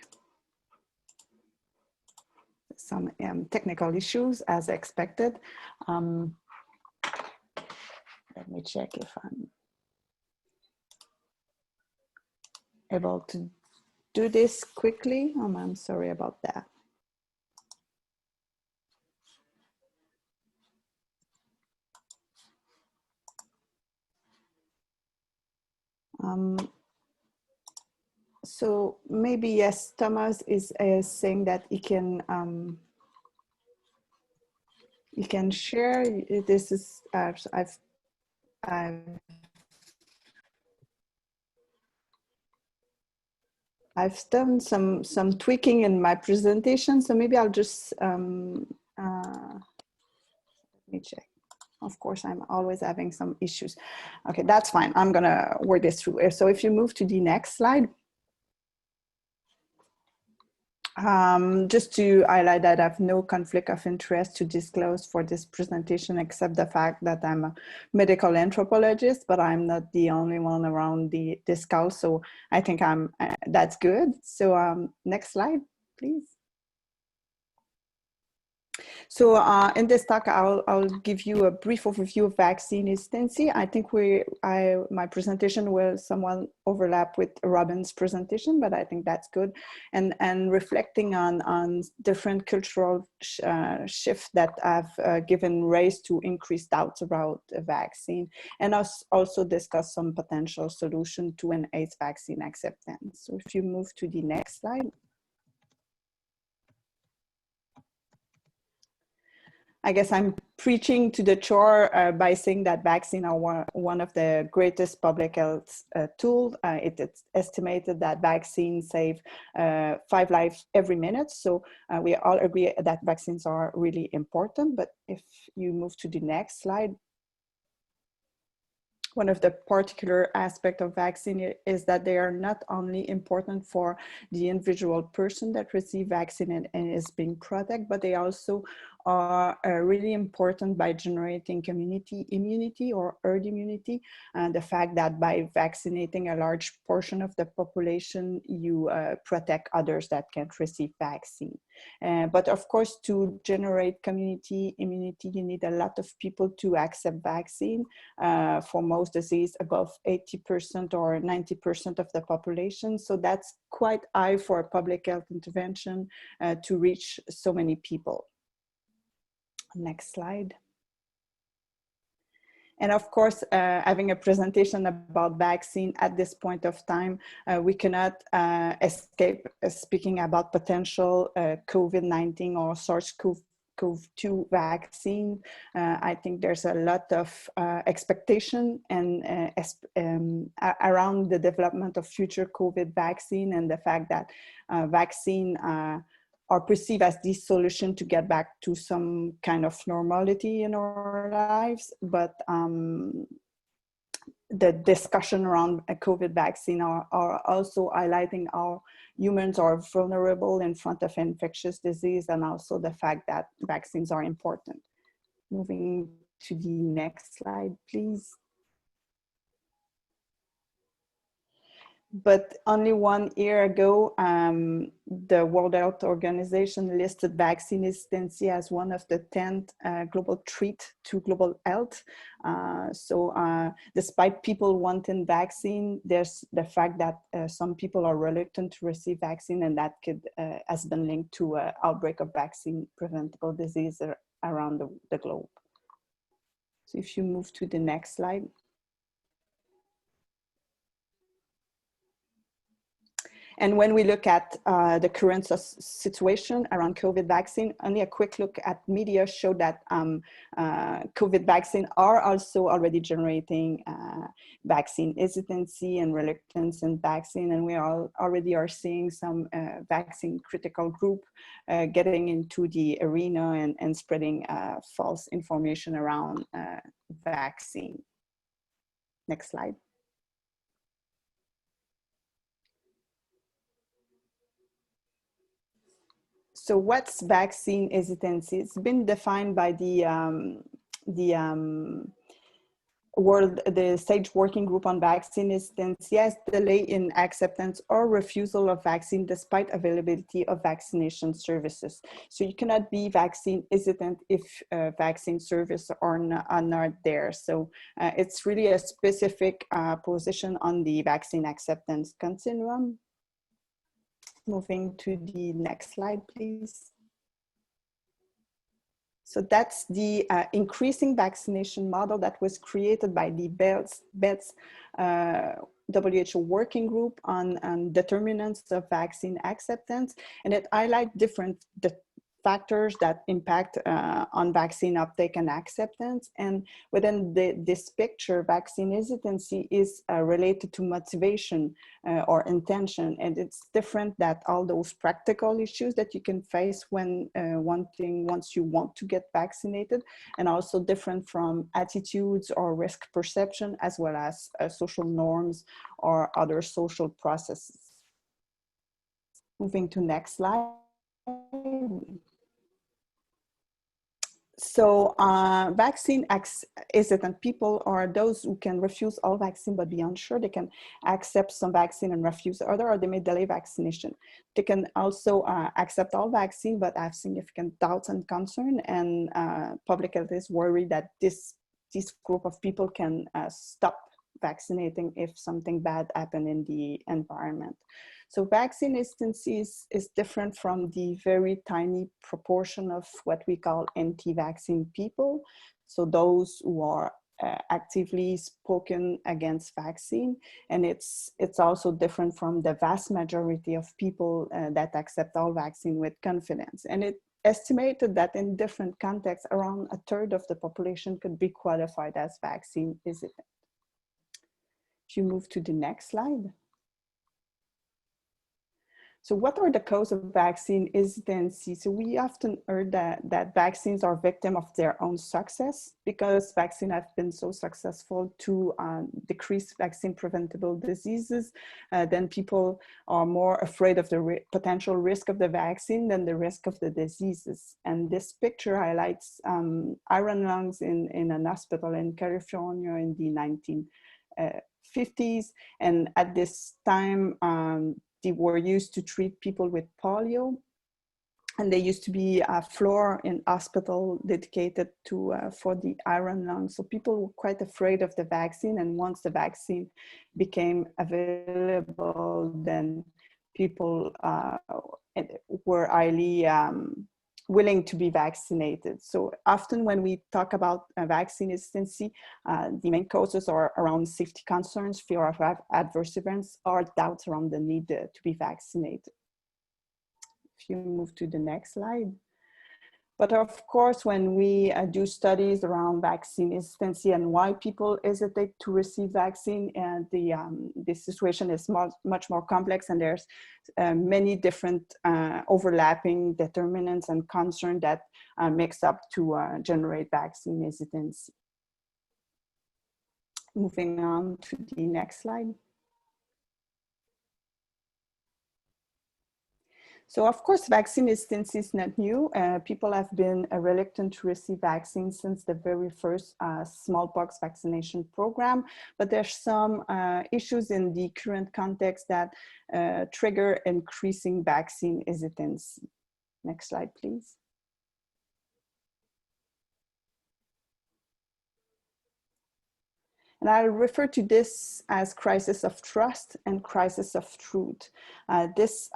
Some technical issues as expected. Let me check if I'm able to do this quickly. I'm sorry about that. So maybe, yes, Thomas is saying that he can share. This is I've done some tweaking in my presentation, so maybe I'll just let me check. Of course, I'm always having some issues. Okay, that's fine. I'm gonna work this through. So if you move to the next slide. Just to highlight that I have no conflict of interest to disclose for this presentation, except the fact that I'm a medical anthropologist, but I'm not the only one around this call. So I think that's good. So next slide, please. So in this talk, I'll give you a brief overview of vaccine hesitancy. I think my presentation will somewhat overlap with Robin's presentation, but I think that's good. And reflecting on different cultural shifts that have given rise to increased doubts about the vaccine, and also discuss some potential solution to enhance vaccine acceptance. So if you move to the next slide. I guess I'm preaching to the choir by saying that vaccines are one of the greatest public health tools. It's estimated that vaccines save 5 lives every minute. So we all agree that vaccines are really important. But if you move to the next slide, one of the particular aspects of vaccine is that they are not only important for the individual person that receives vaccine and is being protected, but they also are really important by generating community immunity or herd immunity. And the fact that by vaccinating a large portion of the population, you protect others that can't receive vaccine. But of course, to generate community immunity, you need a lot of people to accept vaccine. For most disease, above 80% or 90% of the population. So that's quite high for a public health intervention to reach so many people. Next slide. And of course, having a presentation about vaccine at this point of time, we cannot escape speaking about potential COVID-19 or SARS-CoV-2 vaccine. I think there's a lot of expectation and around the development of future COVID vaccine, and the fact that vaccine are perceived as the solution to get back to some kind of normality in our lives. But the discussion around a COVID vaccine are also highlighting how humans are vulnerable in front of infectious disease, and also the fact that vaccines are important. Moving to the next slide, please. But only 1 year ago, the World Health Organization listed vaccine hesitancy as one of the 10 global threats to global health. So despite people wanting vaccine, there's the fact that some people are reluctant to receive vaccine, and that has been linked to an outbreak of vaccine preventable disease around the globe. So if you move to the next slide. And when we look at the current situation around COVID vaccine, only a quick look at media showed that COVID vaccine are also already generating vaccine hesitancy and reluctance in vaccine. And we already are seeing some vaccine critical group getting into the arena and spreading false information around vaccine. Next slide. So what's vaccine hesitancy? It's been defined by the SAGE Working Group on Vaccine Hesitancy as delay in acceptance or refusal of vaccine despite availability of vaccination services. So you cannot be vaccine hesitant if vaccine services are not there. So it's really a specific position on the vaccine acceptance continuum. Moving to the next slide, please. So that's the increasing vaccination model that was created by the BETS WHO working group on determinants of vaccine acceptance. And it highlights different factors that impact on vaccine uptake and acceptance. And within this picture, vaccine hesitancy is related to motivation or intention. And it's different than all those practical issues that you can face when once you want to get vaccinated, and also different from attitudes or risk perception, as well as social norms or other social processes. Moving to next slide. So vaccine hesitant people are those who can refuse all vaccine but be unsure. They can accept some vaccine and refuse other, or they may delay vaccination. They can also accept all vaccine but have significant doubts and concern, and public health is worried that this group of people can stop vaccinating if something bad happens in the environment. So vaccine hesitancy is different from the very tiny proportion of what we call anti-vaccine people. So those who are actively spoken against vaccine. And it's also different from the vast majority of people that accept all vaccine with confidence. And it estimated that in different contexts, around a third of the population could be qualified as vaccine hesitant. If you move to the next slide. So what are the causes of vaccine hesitancy? So we often heard that vaccines are victims of their own success because vaccines have been so successful to decrease vaccine preventable diseases. Then people are more afraid of the potential risk of the vaccine than the risk of the diseases. And this picture highlights iron lungs in an hospital in California in the 1950s. And at this time, they were used to treat people with polio, and there used to be a floor in hospital dedicated to for the iron lungs. So people were quite afraid of the vaccine, and once the vaccine became available, then people were highly willing to be vaccinated. So often when we talk about vaccine hesitancy, the main causes are around safety concerns, fear of adverse events, or doubts around the need to be vaccinated. If you move to the next slide. But of course, when we do studies around vaccine hesitancy and why people hesitate to receive vaccine, and the situation is much more complex, and there's many different overlapping determinants and concerns that mix up to generate vaccine hesitancy. Moving on to the next slide. So of course, vaccine hesitancy is not new. People have been reluctant to receive vaccines since the very first smallpox vaccination program, but there's some issues in the current context that trigger increasing vaccine hesitancy. Next slide, please. And I'll refer to this as crisis of trust and crisis of truth. This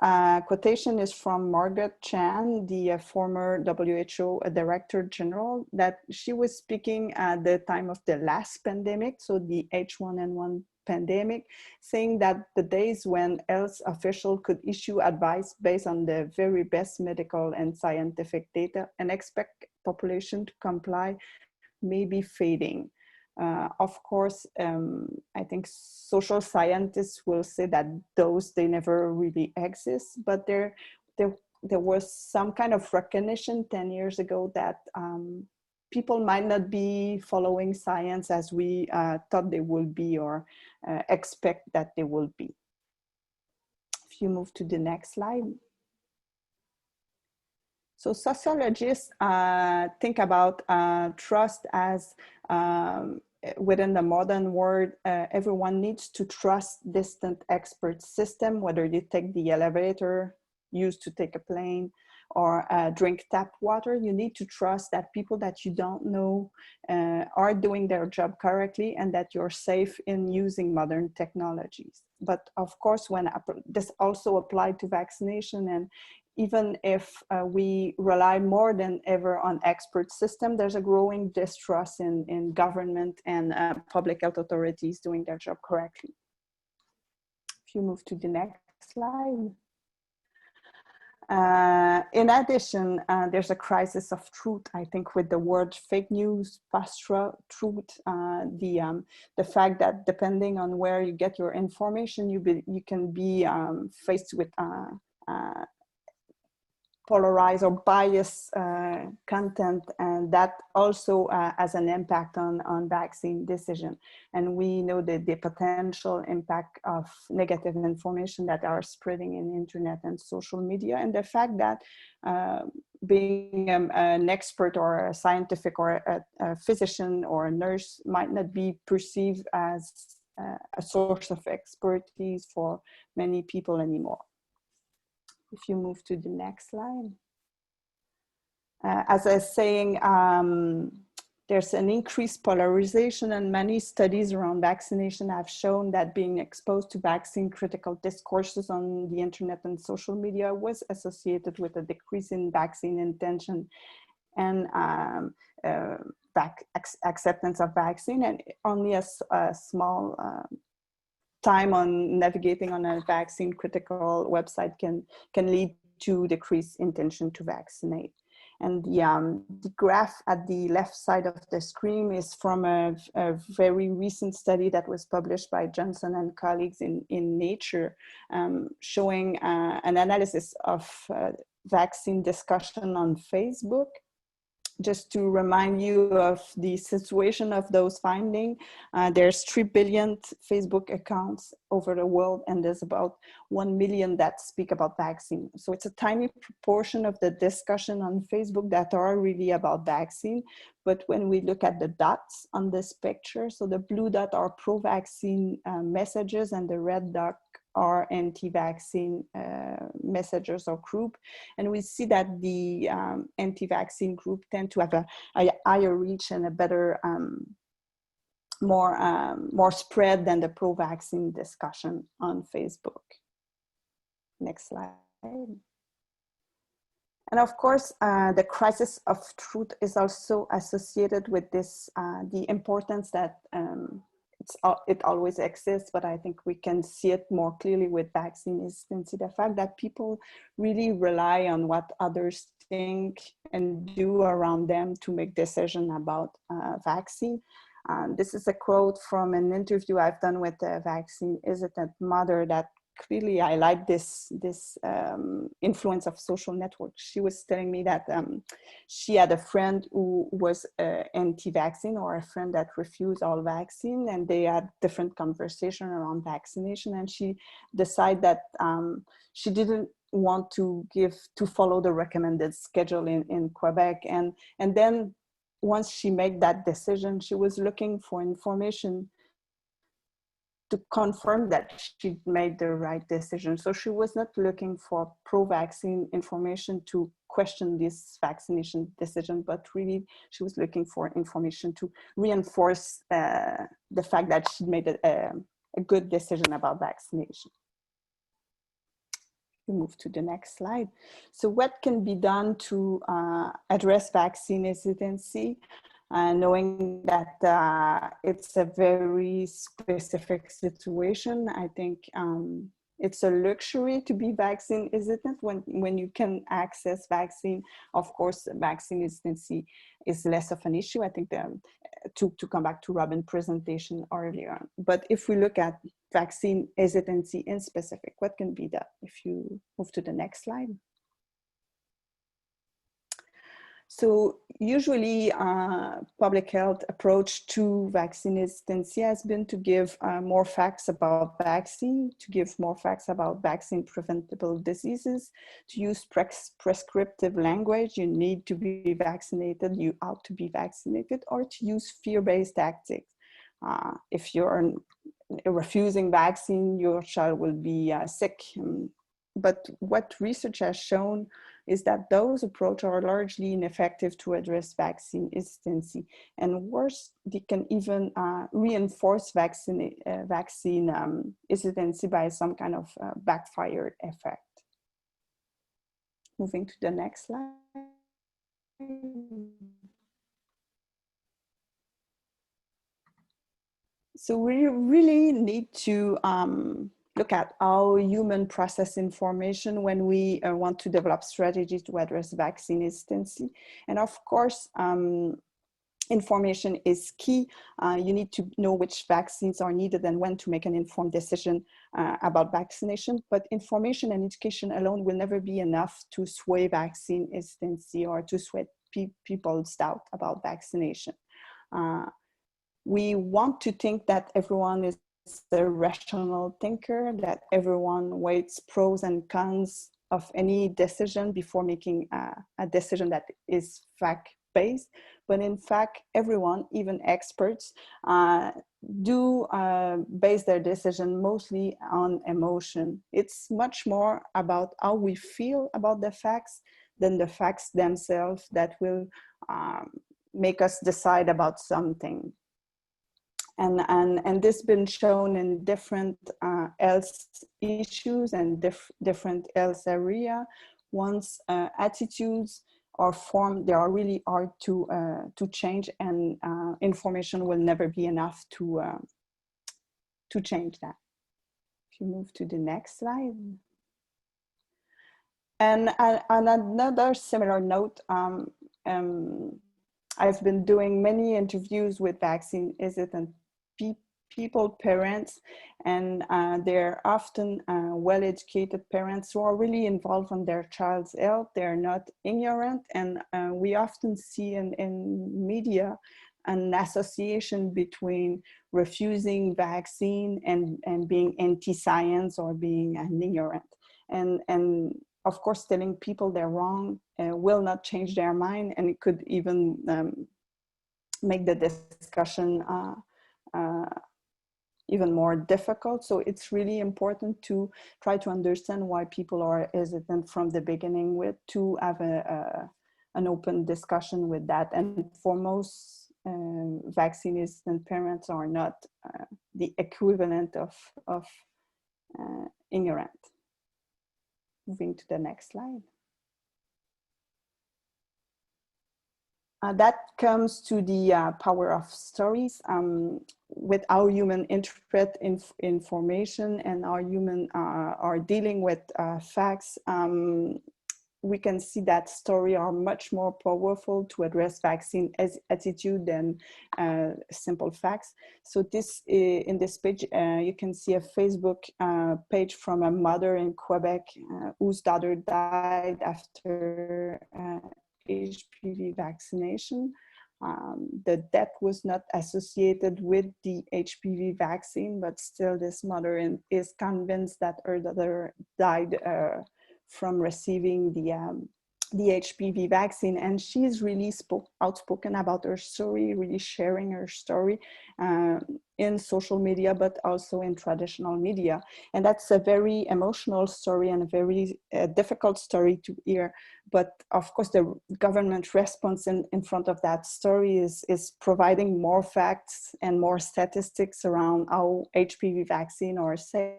quotation is from Margaret Chan, the former WHO Director General, that she was speaking at the time of the last pandemic, so the H1N1 pandemic, saying that the days when health officials could issue advice based on the very best medical and scientific data and expect population to comply may be fading. Of course, I think social scientists will say that they never really exist, but there was some kind of recognition 10 years ago that people might not be following science as we thought they would be or expect that they will be. If you move to the next slide. So sociologists think about trust as within the modern world, everyone needs to trust distant expert system, whether you take the elevator used to take a plane or drink tap water. You need to trust that people that you don't know are doing their job correctly and that you're safe in using modern technologies. But of course, when this also applied to vaccination, and even if we rely more than ever on expert system, there's a growing distrust in government and public health authorities doing their job correctly. If you move to the next slide. In addition, there's a crisis of truth, I think, with the word fake news, post-truth, the fact that depending on where you get your information, you can be faced with polarized or biased content, and that also has an impact on vaccine decision. And we know that the potential impact of negative information that are spreading in internet and social media, and the fact that being an expert or a scientific or a physician or a nurse might not be perceived as a source of expertise for many people anymore. If you move to the next slide. As I was saying, there's an increased polarization, and many studies around vaccination have shown that being exposed to vaccine critical discourses on the internet and social media was associated with a decrease in vaccine intention and acceptance of vaccine, and only a small time on navigating on a vaccine critical website can lead to decreased intention to vaccinate. And the graph at the left side of the screen is from a very recent study that was published by Johnson and colleagues in Nature, showing an analysis of vaccine discussion on Facebook. Just to remind you of the situation of those findings, there's 3 billion Facebook accounts over the world, and there's about 1 million that speak about vaccine. So it's a tiny proportion of the discussion on Facebook that are really about vaccine. But when we look at the dots on this picture, so the blue dot are pro-vaccine messages, and the red dot are anti-vaccine messengers or group. And we see that the anti-vaccine group tend to have a higher reach and a better, more spread than the pro-vaccine discussion on Facebook. Next slide. And of course, the crisis of truth is also associated with this, the importance that it always exists, but I think we can see it more clearly with vaccine hesitancy, the fact that people really rely on what others think and do around them to make decisions about vaccine. This is a quote from an interview I've done with a vaccine hesitant mother that clearly highlight this influence of social networks. She was telling me that she had a friend who was anti-vaccine, or a friend that refused all vaccine, and they had different conversation around vaccination, and she decided that she didn't want to follow the recommended schedule in Quebec, and then once she made that decision, she was looking for information to confirm that she made the right decision. So she was not looking for pro-vaccine information to question this vaccination decision, but really she was looking for information to reinforce the fact that she made a good decision about vaccination. We move to the next slide. So what can be done to address vaccine hesitancy? Knowing that it's a very specific situation, I think it's a luxury to be vaccine hesitant when you can access vaccine. Of course, vaccine hesitancy is less of an issue. I think to come back to Robin's presentation earlier. But if we look at vaccine hesitancy in specific, what can be done? If you move to the next slide. So usually public health approach to vaccine hesitancy has been to give more facts about vaccine, to give more facts about vaccine preventable diseases, to use prescriptive language, you need to be vaccinated, you ought to be vaccinated, or to use fear-based tactics. If you're refusing vaccine, your child will be sick. But what research has shown is that those approaches are largely ineffective to address vaccine hesitancy. And worse, they can even reinforce vaccine hesitancy by some kind of backfired effect. Moving to the next slide. So we really need to look at how human process information when we want to develop strategies to address vaccine hesitancy. And of course, information is key. You need to know which vaccines are needed and when to make an informed decision about vaccination. But information and education alone will never be enough to sway vaccine hesitancy or to sway people's doubt about vaccination. We want to think that everyone is a rational thinker, that everyone weighs pros and cons of any decision before making a decision that is fact-based. But in fact, everyone, even experts, do base their decision mostly on emotion. It's much more about how we feel about the facts than the facts themselves that will make us decide about something. And this has been shown in different health issues and different health area. Once attitudes are formed, they are really hard to change, and information will never be enough to change that. If you move to the next slide. And on another similar note, I've been doing many interviews with vaccine hesitant people, parents, and they're often well-educated parents who are really involved in their child's health. They're not ignorant, and we often see in media an association between refusing vaccine and being anti-science or being an ignorant. And of course, telling people they're wrong will not change their mind, and it could even make the discussion even more difficult. So it's really important to try to understand why people are hesitant from the beginning, with to have an open discussion with that. And for most vaccine hesitant parents are not the equivalent of ignorant. Moving to the next slide. That comes to the power of stories. With how human interpret information and how human are dealing with facts, we can see that stories are much more powerful to address vaccine attitude than simple facts. So this, in this page, you can see a Facebook page from a mother in Quebec whose daughter died after HPV vaccination. The death was not associated with the HPV vaccine, but still this mother is convinced that her daughter died from receiving the HPV vaccine. And she's really outspoken about her story, really sharing her story in social media, but also in traditional media. And that's a very emotional story and a very difficult story to hear. But of course, the government response in front of that story is providing more facts and more statistics around how HPV vaccine are safe,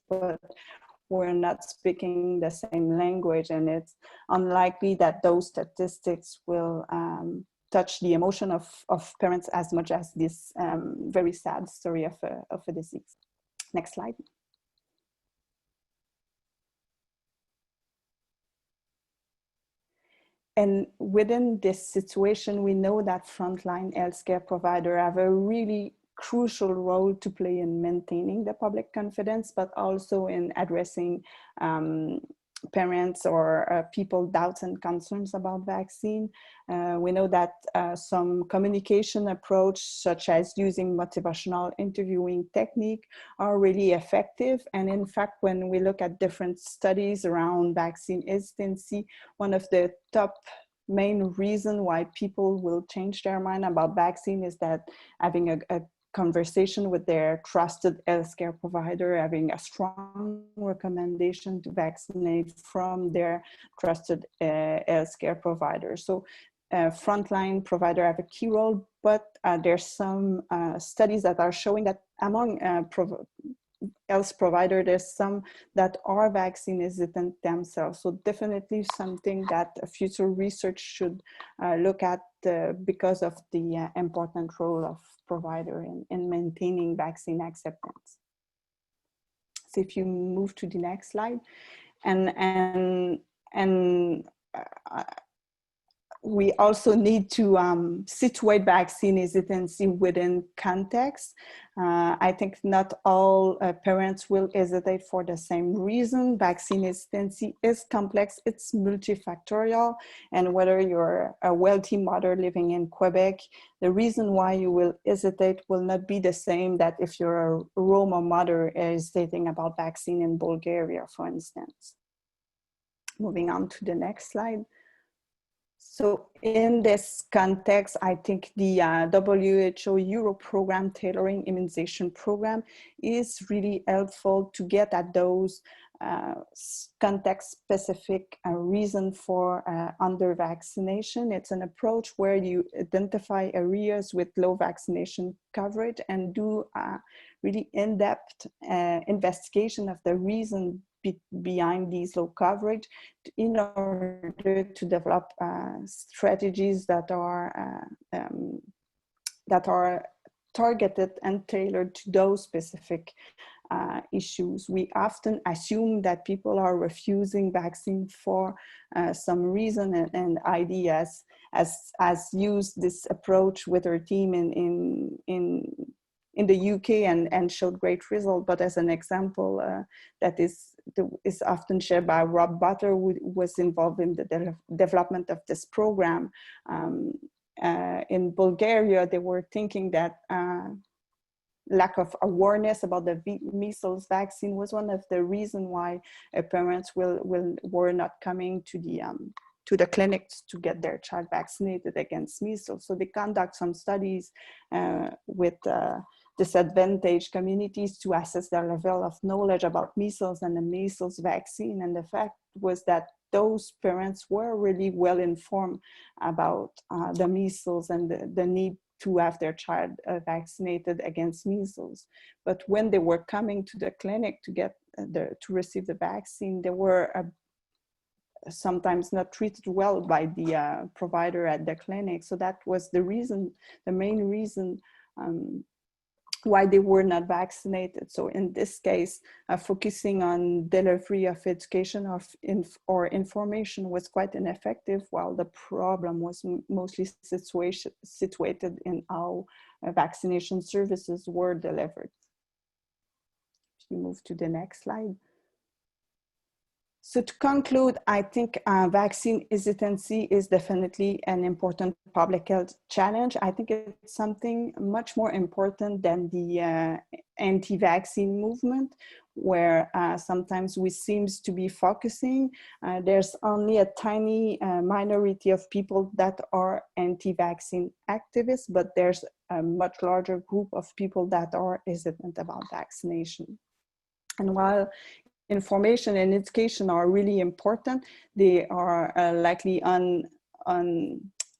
but we're not speaking the same language, and it's unlikely that those statistics will touch the emotion of parents as much as this very sad story of a disease. Next slide. And within this situation, we know that frontline healthcare providers have a really crucial role to play in maintaining the public confidence, but also in addressing parents or people doubts and concerns about vaccine. We know that some communication approach, such as using motivational interviewing technique, are really effective. And in fact, when we look at different studies around vaccine hesitancy, one of the top main reason why people will change their mind about vaccine is that having a conversation with their trusted healthcare provider, having a strong recommendation to vaccinate from their trusted healthcare provider. So frontline provider have a key role, but there's some studies that are showing that among health provider, there's some that are vaccine hesitant themselves. So definitely something that future research should look at because of the important role of provider in maintaining vaccine acceptance. So if you move to the next slide, and we also need to situate vaccine hesitancy within context. I think not all parents will hesitate for the same reason. Vaccine hesitancy is complex, it's multifactorial, and whether you're a wealthy mother living in Quebec, the reason why you will hesitate will not be the same that if you're a Roma mother hesitating about vaccine in Bulgaria, for instance. Moving on to the next slide. So in this context, I think the WHO Euro program, tailoring immunization program, is really helpful to get at those context-specific reason for under-vaccination. It's an approach where you identify areas with low vaccination coverage and do really in-depth investigation of the reason behind these low coverage in order to develop strategies that are targeted and tailored to those specific issues. We often assume that people are refusing vaccine for some reason, and IDS has used this approach with her team in the UK and showed great result. But as an example that is often shared by Rob Butter, who was involved in the development of this program. In Bulgaria, they were thinking that lack of awareness about the measles vaccine was one of the reasons why parents were not coming to the clinics to get their child vaccinated against measles. So they conduct some studies with disadvantaged communities to assess their level of knowledge about measles and the measles vaccine. And the fact was that those parents were really well informed about the measles and the need to have their child vaccinated against measles. But when they were coming to the clinic to get to receive the vaccine, they were sometimes not treated well by the provider at the clinic. So that was the reason, the main reason why they were not vaccinated. So in this case, focusing on delivery of education or information was quite ineffective, while the problem was mostly situated in how vaccination services were delivered. If you move to the next slide. So to conclude, I think vaccine hesitancy is definitely an important public health challenge. I think it's something much more important than the anti-vaccine movement, where sometimes we seem to be focusing. There's only a tiny minority of people that are anti-vaccine activists, but there's a much larger group of people that are hesitant about vaccination. And while information and education are really important, they are likely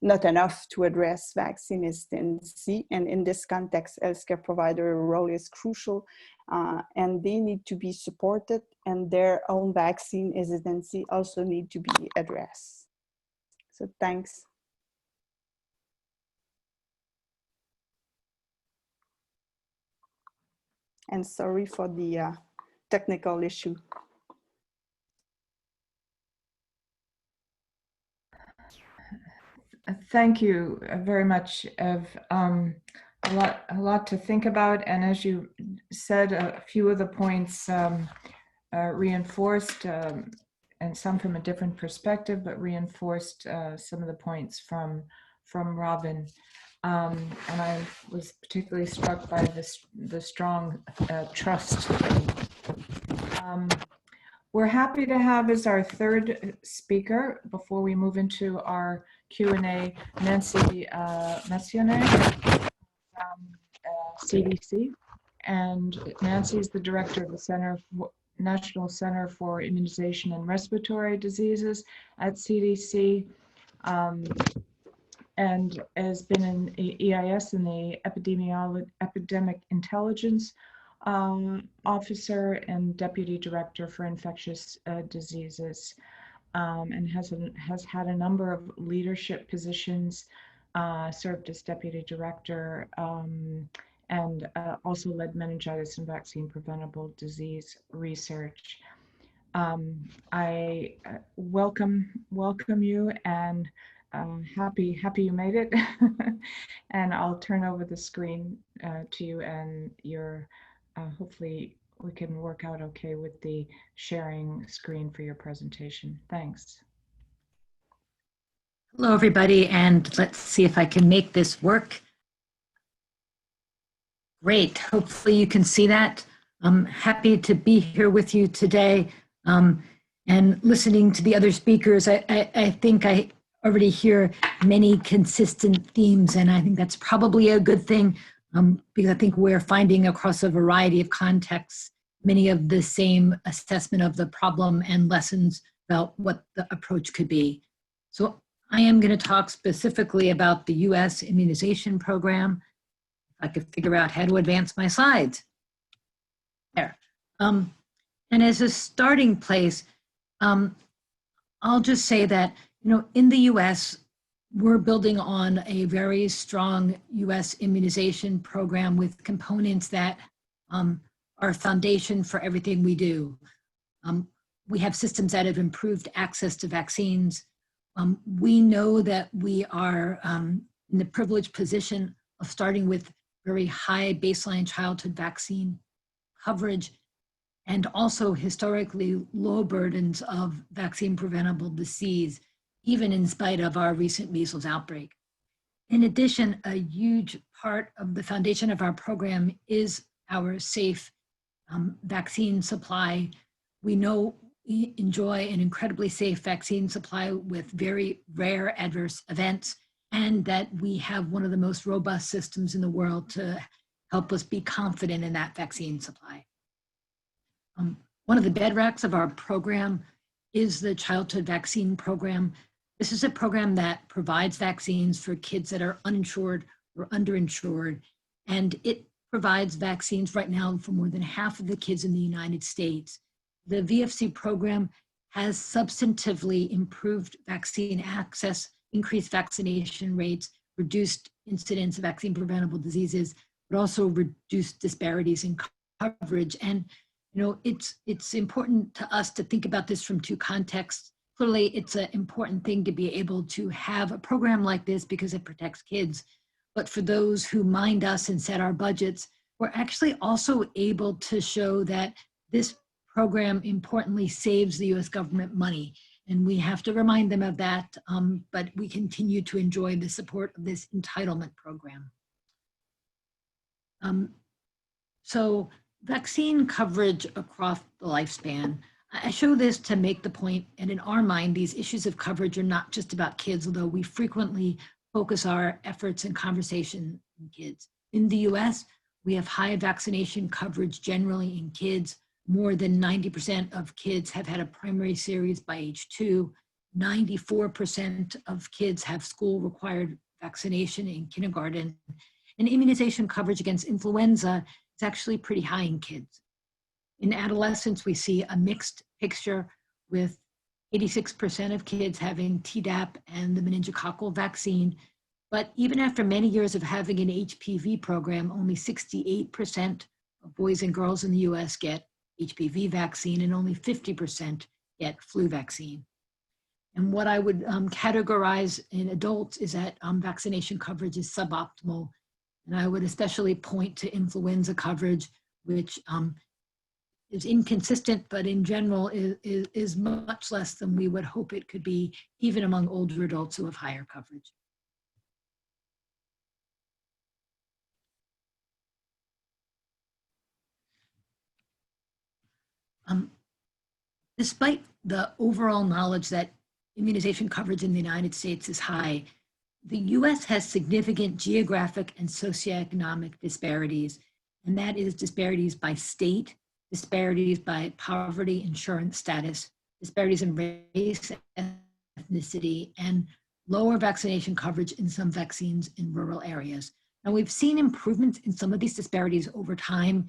not enough to address vaccine hesitancy. And in this context, healthcare provider role is crucial, and they need to be supported, and their own vaccine hesitancy also need to be addressed. So thanks. And sorry for the technical issue. Thank you very much, Ev. A lot to think about, and as you said, a few of the points reinforced, and some from a different perspective, but reinforced some of the points from Robin. And I was particularly struck by the strong trust. We're happy to have as our third speaker, before we move into our Q&A, Nancy Messianer from CDC. And Nancy is the director of the National Center for Immunization and Respiratory Diseases at CDC, and has been in EIS in the Epidemic Intelligence Officer and Deputy Director for Infectious Diseases, and has had a number of leadership positions, served as Deputy Director, and also led meningitis and vaccine preventable disease research. I welcome you, and happy you made it. And I'll turn over the screen to you, and your hopefully we can work out okay with the sharing screen for your presentation. Thanks. Hello, everybody, and let's see if I can make this work. Great. Hopefully you can see that. I'm happy to be here with you today. And listening to the other speakers, I think I already hear many consistent themes, and I think that's probably a good thing, because I think we're finding across a variety of contexts many of the same assessment of the problem and lessons about what the approach could be. So I am going to talk specifically about the US immunization program. If I could figure out how to advance my slides. There. And as a starting place, I'll just say that, in the US, we're building on a very strong US immunization program with components that are foundation for everything we do. We have systems that have improved access to vaccines. We know that we are in the privileged position of starting with very high baseline childhood vaccine coverage, and also historically low burdens of vaccine preventable disease, even in spite of our recent measles outbreak. In addition, a huge part of the foundation of our program is our safe vaccine supply. We know we enjoy an incredibly safe vaccine supply with very rare adverse events, and that we have one of the most robust systems in the world to help us be confident in that vaccine supply. One of the bedrocks of our program is the childhood vaccine program. This is a program that provides vaccines for kids that are uninsured or underinsured, and it provides vaccines right now for more than half of the kids in the United States. The VFC program has substantively improved vaccine access, increased vaccination rates, reduced incidence of vaccine preventable diseases, but also reduced disparities in coverage. And it's important to us to think about this from two contexts. Clearly, it's an important thing to be able to have a program like this because it protects kids. But for those who mind us and set our budgets, we're actually also able to show that this program importantly saves the US government money. And we have to remind them of that, but we continue to enjoy the support of this entitlement program. So vaccine coverage across the lifespan. I show this to make the point, and in our mind, these issues of coverage are not just about kids, although we frequently focus our efforts and conversation on kids. In the US, we have high vaccination coverage generally in kids. More than 90% of kids have had a primary series by age 2. 94% of kids have school-required vaccination in kindergarten. And immunization coverage against influenza is actually pretty high in kids. In adolescents, we see a mixed picture with 86% of kids having Tdap and the meningococcal vaccine. But even after many years of having an HPV program, only 68% of boys and girls in the US get HPV vaccine, and only 50% get flu vaccine. And what I would categorize in adults is that vaccination coverage is suboptimal. And I would especially point to influenza coverage, which is inconsistent, but in general is much less than we would hope it could be, even among older adults who have higher coverage. Despite the overall knowledge that immunization coverage in the United States is high, the US has significant geographic and socioeconomic disparities, and that is disparities by state, disparities by poverty insurance status, disparities in race, ethnicity, and lower vaccination coverage in some vaccines in rural areas. Now, we've seen improvements in some of these disparities over time.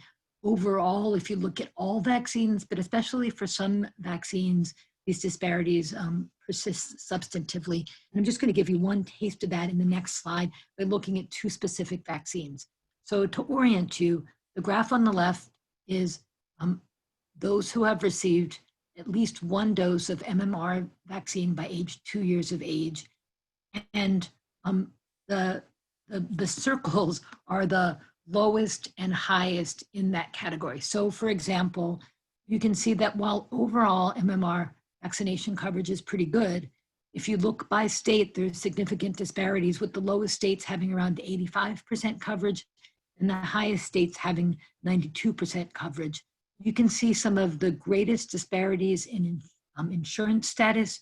Overall, if you look at all vaccines, but especially for some vaccines, these disparities persist substantively. And I'm just going to give you one taste of that in the next slide by looking at two specific vaccines. So to orient you, the graph on the left is those who have received at least one dose of MMR vaccine by age 2 years of age. And the circles are the lowest and highest in that category. So for example, you can see that while overall MMR vaccination coverage is pretty good, if you look by state, there's significant disparities, with the lowest states having around 85% coverage and the highest states having 92% coverage. You can see some of the greatest disparities in insurance status.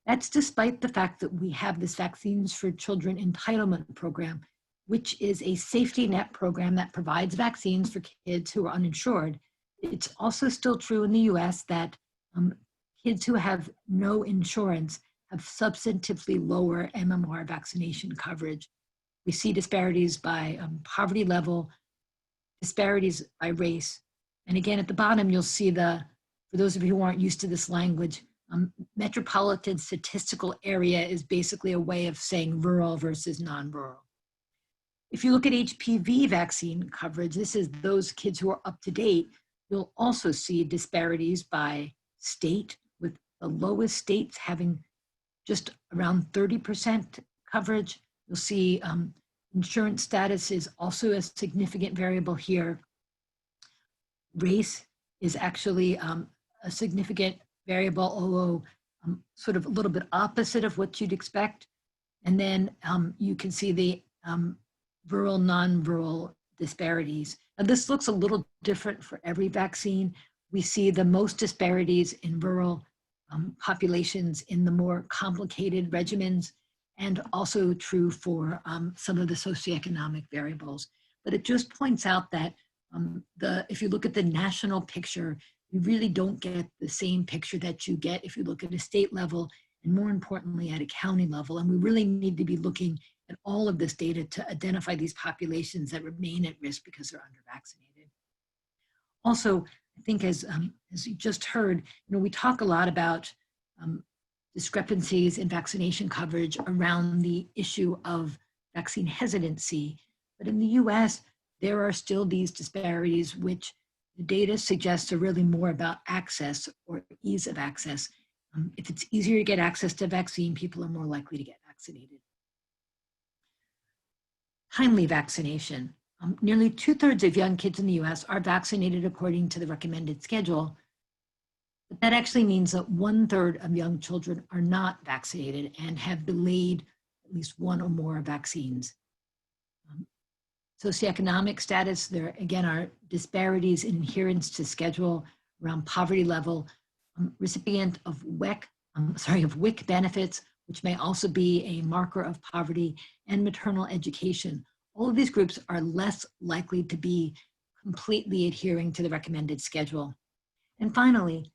That's despite the fact that we have this Vaccines for Children entitlement program, which is a safety net program that provides vaccines for kids who are uninsured. It's also still true in the US that kids who have no insurance have substantively lower MMR vaccination coverage. We see disparities by poverty level, disparities by race. And again, at the bottom, you'll see for those of you who aren't used to this language, metropolitan statistical area is basically a way of saying rural versus non-rural. If you look at HPV vaccine coverage, this is those kids who are up to date, you'll also see disparities by state, with the lowest states having just around 30% coverage. You'll see insurance status is also a significant variable here. Race is actually a significant variable, although sort of a little bit opposite of what you'd expect. And then you can see the rural, non-rural disparities. Now this looks a little different for every vaccine. We see the most disparities in rural populations in the more complicated regimens, and also true for some of the socioeconomic variables. But it just points out that if you look at the national picture, you really don't get the same picture that you get if you look at a state level, and more importantly at a county level. And we really need to be looking at all of this data to identify these populations that remain at risk because they're under-vaccinated. Also, I think as you just heard, we talk a lot about discrepancies in vaccination coverage around the issue of vaccine hesitancy. But in the US, there are still these disparities, which the data suggests are really more about access or ease of access. If it's easier to get access to vaccine, people are more likely to get vaccinated. Timely vaccination. Nearly 2/3 of young kids in the US are vaccinated according to the recommended schedule. But that actually means that 1/3 of young children are not vaccinated and have delayed at least one or more vaccines. Socioeconomic status, there again are disparities in adherence to schedule around poverty level, recipient of WIC benefits, which may also be a marker of poverty, and maternal education. All of these groups are less likely to be completely adhering to the recommended schedule. And finally,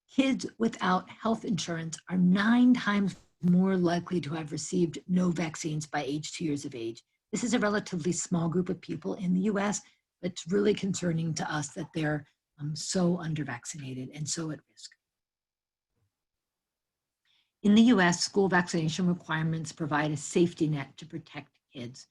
kids without health insurance are 9 times more likely to have received no vaccines by age 2 years of age. This is a relatively small group of people in the US, but it's really concerning to us that they're so under-vaccinated and so at risk. In the US, school vaccination requirements provide a safety net to protect kids.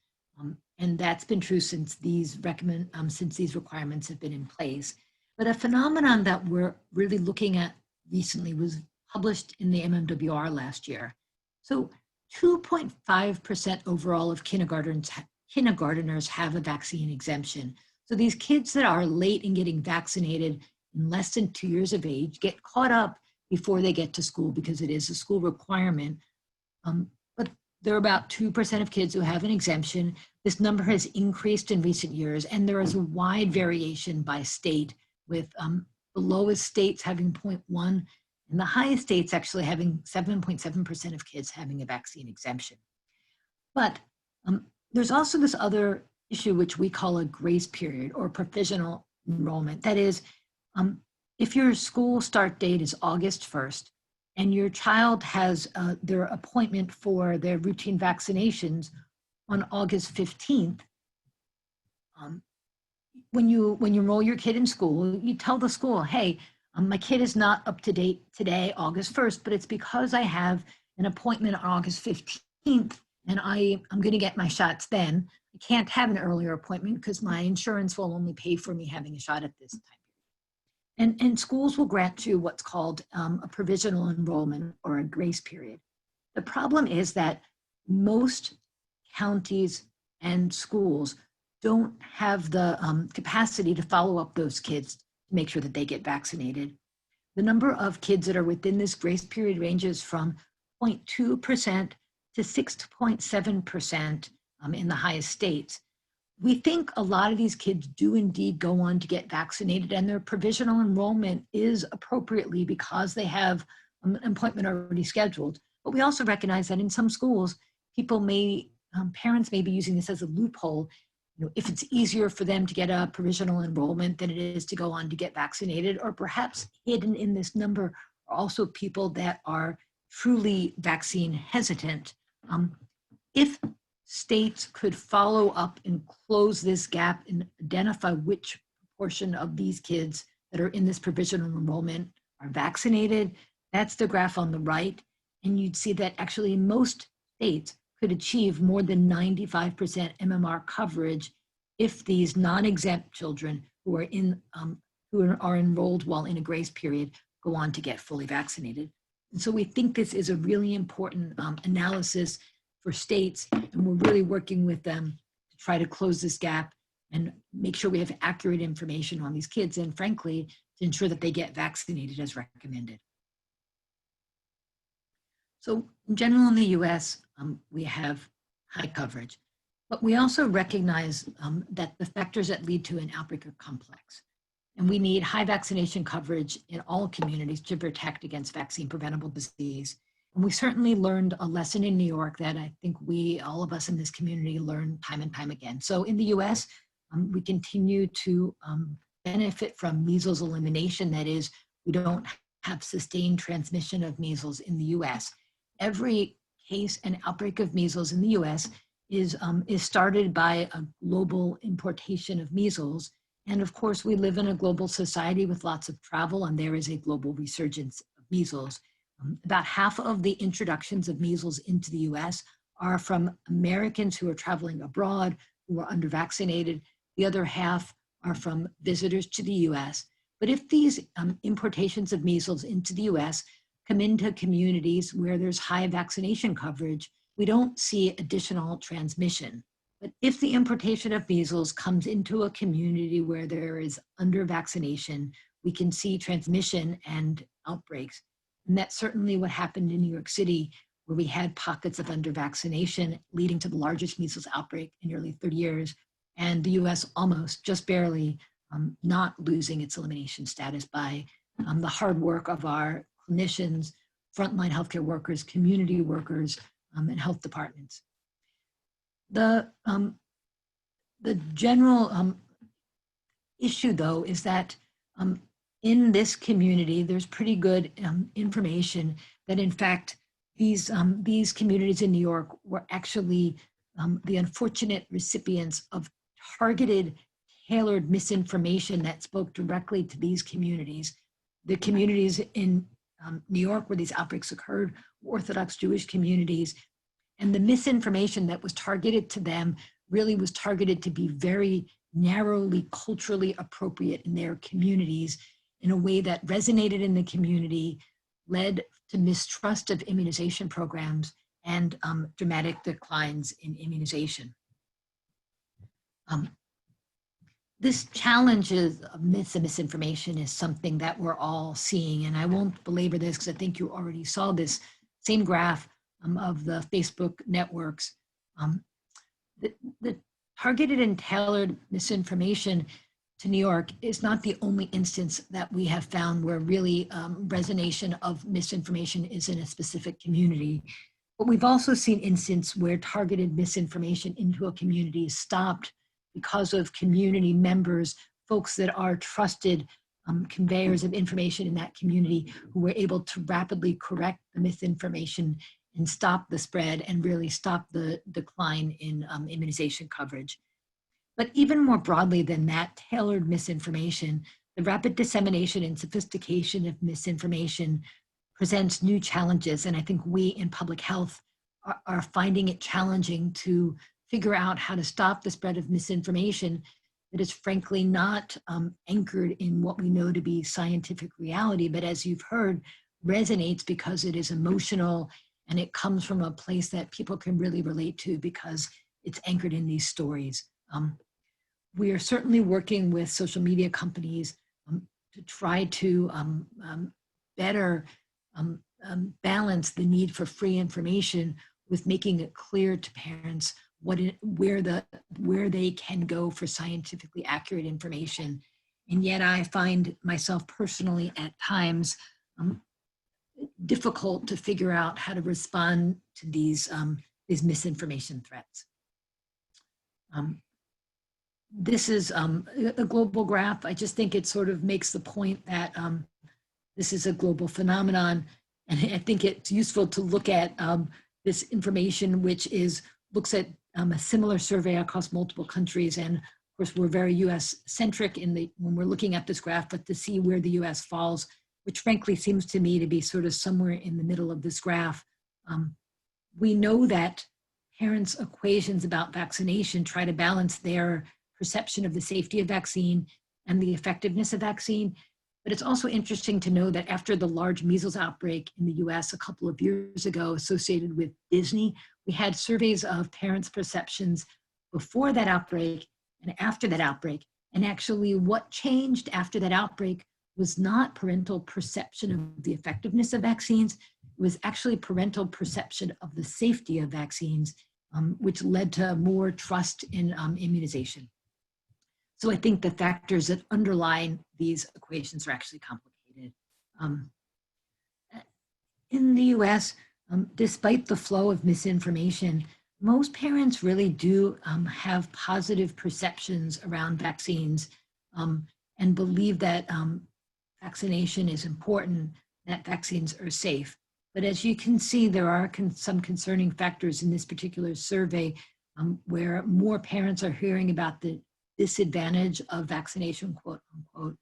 And that's been true since these requirements have been in place. But a phenomenon that we're really looking at recently was published in the MMWR last year. So 2.5% overall of kindergarteners have a vaccine exemption. So these kids that are late in getting vaccinated in less than 2 years of age get caught up before they get to school because it is a school requirement. But there are about 2% of kids who have an exemption. This number has increased in recent years, and there is a wide variation by state, with the lowest states having 0.1 and the highest states actually having 7.7% of kids having a vaccine exemption. But there's also this other issue, which we call a grace period or provisional enrollment. That is, if your school start date is August 1st and your child has their appointment for their routine vaccinations on August 15th, when you enroll your kid in school, you tell the school, hey, my kid is not up to date today, August 1st, but it's because I have an appointment on August 15th and I'm going to get my shots then. I can't have an earlier appointment because my insurance will only pay for me having a shot at this time. And schools will grant you what's called a provisional enrollment or a grace period. The problem is that most counties and schools don't have the capacity to follow up those kids to make sure that they get vaccinated. The number of kids that are within this grace period ranges from 0.2% to 6.7% in the highest states. We think a lot of these kids do indeed go on to get vaccinated, and their provisional enrollment is appropriately because they have an appointment already scheduled. But we also recognize that in some schools, parents may be using this as a loophole. If it's easier for them to get a provisional enrollment than it is to go on to get vaccinated, or perhaps hidden in this number are also people that are truly vaccine hesitant. If states could follow up and close this gap and identify which proportion of these kids that are in this provisional enrollment are vaccinated, that's the graph on the right. And you'd see that actually most states could achieve more than 95% MMR coverage if these non-exempt children who are enrolled while in a grace period go on to get fully vaccinated. And so we think this is a really important analysis for states, and we're really working with them to try to close this gap and make sure we have accurate information on these kids, and frankly, to ensure that they get vaccinated as recommended. So in general in the US, we have high coverage, but we also recognize that the factors that lead to an outbreak are complex. And we need high vaccination coverage in all communities to protect against vaccine preventable disease. And we certainly learned a lesson in New York that I think all of us in this community learn time and time again. So in the US, we continue to benefit from measles elimination. That is, we don't have sustained transmission of measles in the US. Every case and outbreak of measles in the US is started by a global importation of measles. And of course, we live in a global society with lots of travel, and there is a global resurgence of measles. About half of the introductions of measles into the US are from Americans who are traveling abroad, who are under-vaccinated. The other half are from visitors to the US. But if these importations of measles into the US come into communities where there's high vaccination coverage, we don't see additional transmission. But if the importation of measles comes into a community where there is under-vaccination, we can see transmission and outbreaks. And that's certainly what happened in New York City, where we had pockets of under-vaccination leading to the largest measles outbreak in nearly 30 years, and the US almost, just barely, not losing its elimination status by the hard work of our clinicians, frontline healthcare workers, community workers, and health departments. The general issue, though, is that in this community, there's pretty good information that, in fact, these communities in New York were actually the unfortunate recipients of targeted, tailored misinformation that spoke directly to these communities. The communities in New York where these outbreaks occurred were Orthodox Jewish communities, and the misinformation that was targeted to them really was targeted to be very narrowly culturally appropriate in their communities in a way that resonated in the community, led to mistrust of immunization programs, and dramatic declines in immunization. This challenge of myths and misinformation is something that we're all seeing, and I won't belabor this because I think you already saw this same graph of the Facebook networks. The targeted and tailored misinformation to New York is not the only instance that we have found where really resonation of misinformation is in a specific community. But we've also seen instances where targeted misinformation into a community is stopped because of community members, folks that are trusted conveyors of information in that community who were able to rapidly correct the misinformation and stop the spread and really stop the decline in immunization coverage. But even more broadly than that, tailored misinformation, the rapid dissemination and sophistication of misinformation presents new challenges. And I think we in public health are finding it challenging to figure out how to stop the spread of misinformation that is frankly not anchored in what we know to be scientific reality, but as you've heard, resonates because it is emotional and it comes from a place that people can really relate to because it's anchored in these stories. We are certainly working with social media companies to try to better balance the need for free information with making it clear to parents where they can go for scientifically accurate information. And yet I find myself personally at times difficult to figure out how to respond to these misinformation threats. This is a global graph. I just think it sort of makes the point that this is a global phenomenon. And I think it's useful to look at this information, which looks at a similar survey across multiple countries. And of course, we're very US centric when we're looking at this graph, but to see where the US falls, which frankly seems to me to be sort of somewhere in the middle of this graph. We know that parents' equations about vaccination try to balance their perception of the safety of vaccine and the effectiveness of vaccine. But it's also interesting to know that after the large measles outbreak in the US a couple of years ago associated with Disney, we had surveys of parents' perceptions before that outbreak and after that outbreak. And actually what changed after that outbreak was not parental perception of the effectiveness of vaccines, it was actually parental perception of the safety of vaccines, which led to more trust in immunization. So I think the factors that underlie these equations are actually complicated. In the US, despite the flow of misinformation, most parents really do have positive perceptions around vaccines and believe that vaccination is important, that vaccines are safe. But as you can see, there are some concerning factors in this particular survey where more parents are hearing about the disadvantage of vaccination, quote unquote,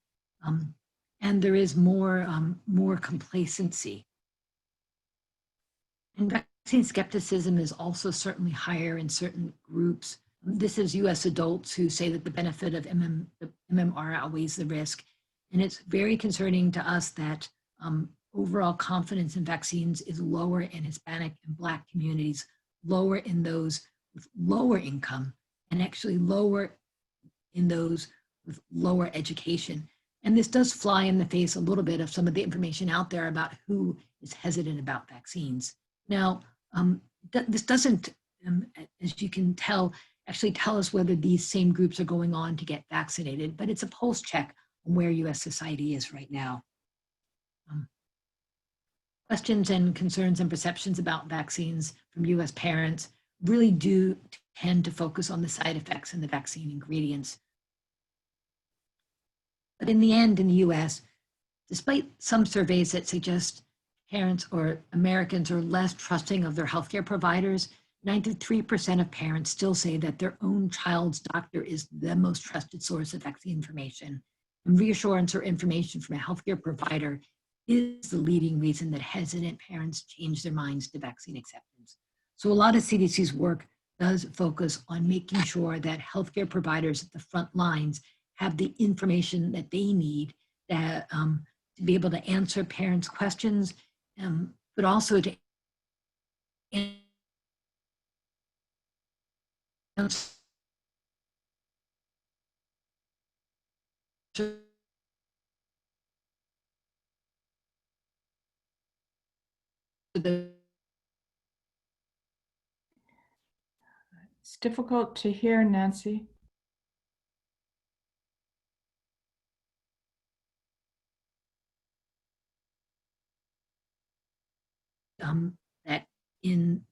and there is more complacency. And vaccine skepticism is also certainly higher in certain groups. This is US adults who say that the benefit of MMR outweighs the risk. And it's very concerning to us that overall confidence in vaccines is lower in Hispanic and Black communities, lower in those with lower income, and actually lower in those with lower education. And this does fly in the face a little bit of some of the information out there about who is hesitant about vaccines. Now, this doesn't, as you can tell, actually tell us whether these same groups are going on to get vaccinated, but it's a pulse check on where US society is right now. Questions and concerns and perceptions about vaccines from US parents really do tend to focus on the side effects and the vaccine ingredients. But in the end, in the US, despite some surveys that suggest parents or Americans are less trusting of their healthcare providers, 93% of parents still say that their own child's doctor is the most trusted source of vaccine information. And reassurance or information from a healthcare provider is the leading reason that hesitant parents change their minds to vaccine acceptance. So a lot of CDC's work does focus on making sure that healthcare providers at the front lines have the information that they need to be able to answer parents' questions, but also to answer It's difficult to hear, Nancy. that in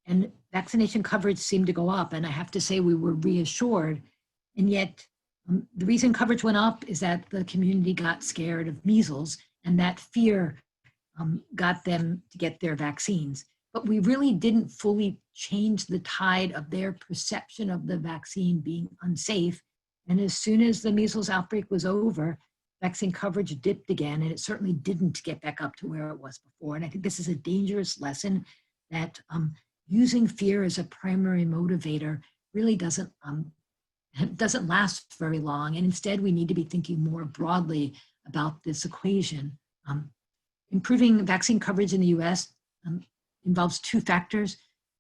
and vaccination coverage seemed to go up. And I have to say we were reassured. And yet The reason coverage went up is that the community got scared of measles, and that fear got them to get their vaccines. But we really didn't fully change the tide of their perception of the vaccine being unsafe. And as soon as the measles outbreak was over, vaccine coverage dipped again, and it certainly didn't get back up to where it was before. And I think this is a dangerous lesson, that using fear as a primary motivator really doesn't last very long. And instead, we need to be thinking more broadly about this equation. Improving vaccine coverage in the US involves two factors.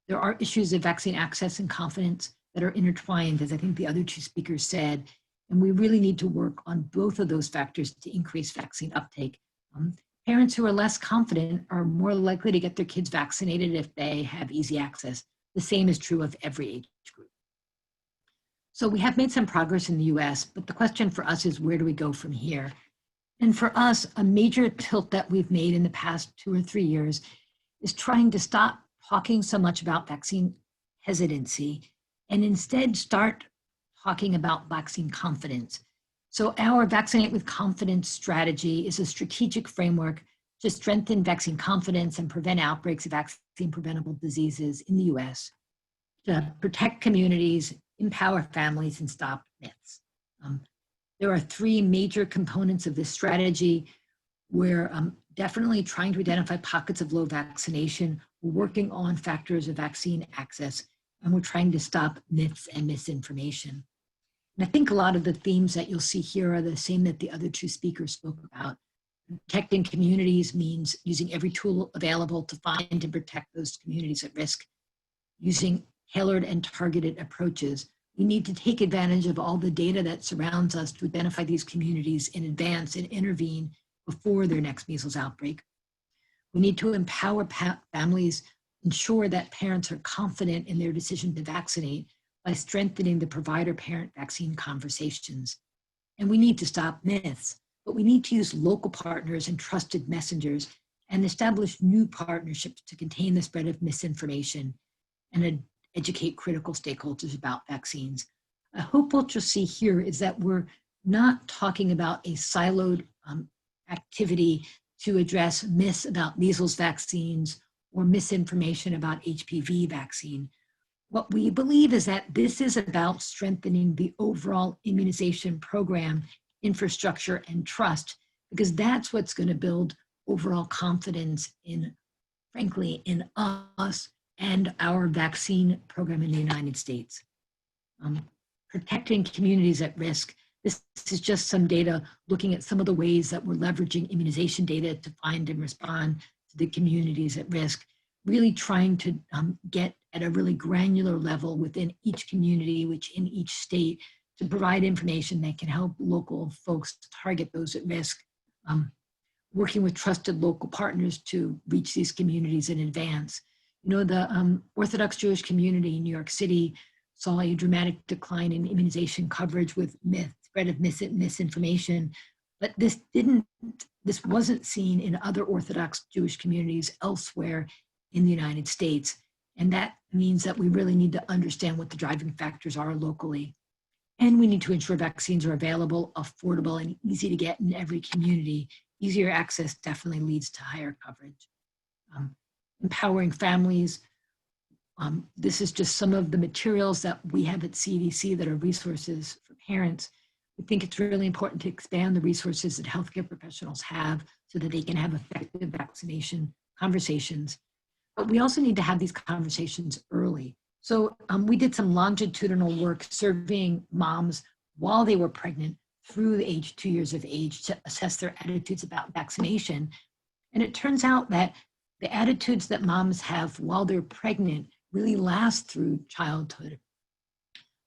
There are issues of vaccine access and confidence that are intertwined, as I think the other two speakers said, and we really need to work on both of those factors to increase vaccine uptake. Parents who are less confident are more likely to get their kids vaccinated if they have easy access. The same is true of every age group. So we have made some progress in the US, but the question for us is, where do we go from here? And for us, a major tilt that we've made in the past 2 or 3 years is trying to stop talking so much about vaccine hesitancy and instead start talking about vaccine confidence. So our Vaccinate with Confidence strategy is a strategic framework to strengthen vaccine confidence and prevent outbreaks of vaccine preventable diseases in the US, to protect communities, empower families, and stop myths. There are 3 major components of this strategy. We're definitely trying to identify pockets of low vaccination. We're working on factors of vaccine access, and we're trying to stop myths and misinformation. And I think a lot of the themes that you'll see here are the same that the other 2 speakers spoke about. Protecting communities means using every tool available to find and protect those communities at risk. Using tailored and targeted approaches. We need to take advantage of all the data that surrounds us to identify these communities in advance and intervene before their next measles outbreak. We need to empower families, ensure that parents are confident in their decision to vaccinate by strengthening the provider-parent vaccine conversations. And we need to stop myths, but we need to use local partners and trusted messengers and establish new partnerships to contain the spread of misinformation and educate critical stakeholders about vaccines. I hope what you'll see here is that we're not talking about a siloed activity to address myths about measles vaccines or misinformation about HPV vaccine. What we believe is that this is about strengthening the overall immunization program, infrastructure, and trust, because that's what's going to build overall confidence in, frankly, in us and our vaccine program in the United States. Protecting communities at risk. This is just some data looking at some of the ways that we're leveraging immunization data to find and respond to the communities at risk, really trying to get at a really granular level within each community, which in each state, to provide information that can help local folks target those at risk. Working with trusted local partners to reach these communities in advance. You know, the Orthodox Jewish community in New York City saw a dramatic decline in immunization coverage with spread of misinformation, but this wasn't seen in other Orthodox Jewish communities elsewhere in the United States. And that means that we really need to understand what the driving factors are locally. And we need to ensure vaccines are available, affordable, and easy to get in every community. Easier access definitely leads to higher coverage. Empowering families. This is just some of the materials that we have at CDC that are resources for parents. We think it's really important to expand the resources that healthcare professionals have so that they can have effective vaccination conversations. But we also need to have these conversations early. So we did some longitudinal work surveying moms while they were pregnant through the age 2 years of age to assess their attitudes about vaccination. And it turns out that the attitudes that moms have while they're pregnant really last through childhood.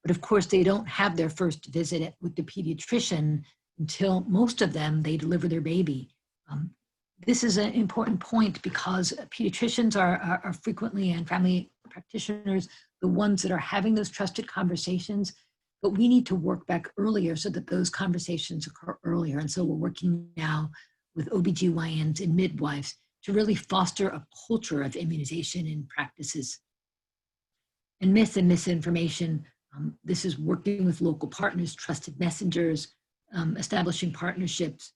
But of course, they don't have their first visit with the pediatrician until most of them, they deliver their baby. This is an important point because pediatricians are frequently, and family practitioners, the ones that are having those trusted conversations, but we need to work back earlier so that those conversations occur earlier. And so we're working now with OBGYNs and midwives to really foster a culture of immunization in practices. And myths and misinformation, This is working with local partners, trusted messengers, establishing partnerships,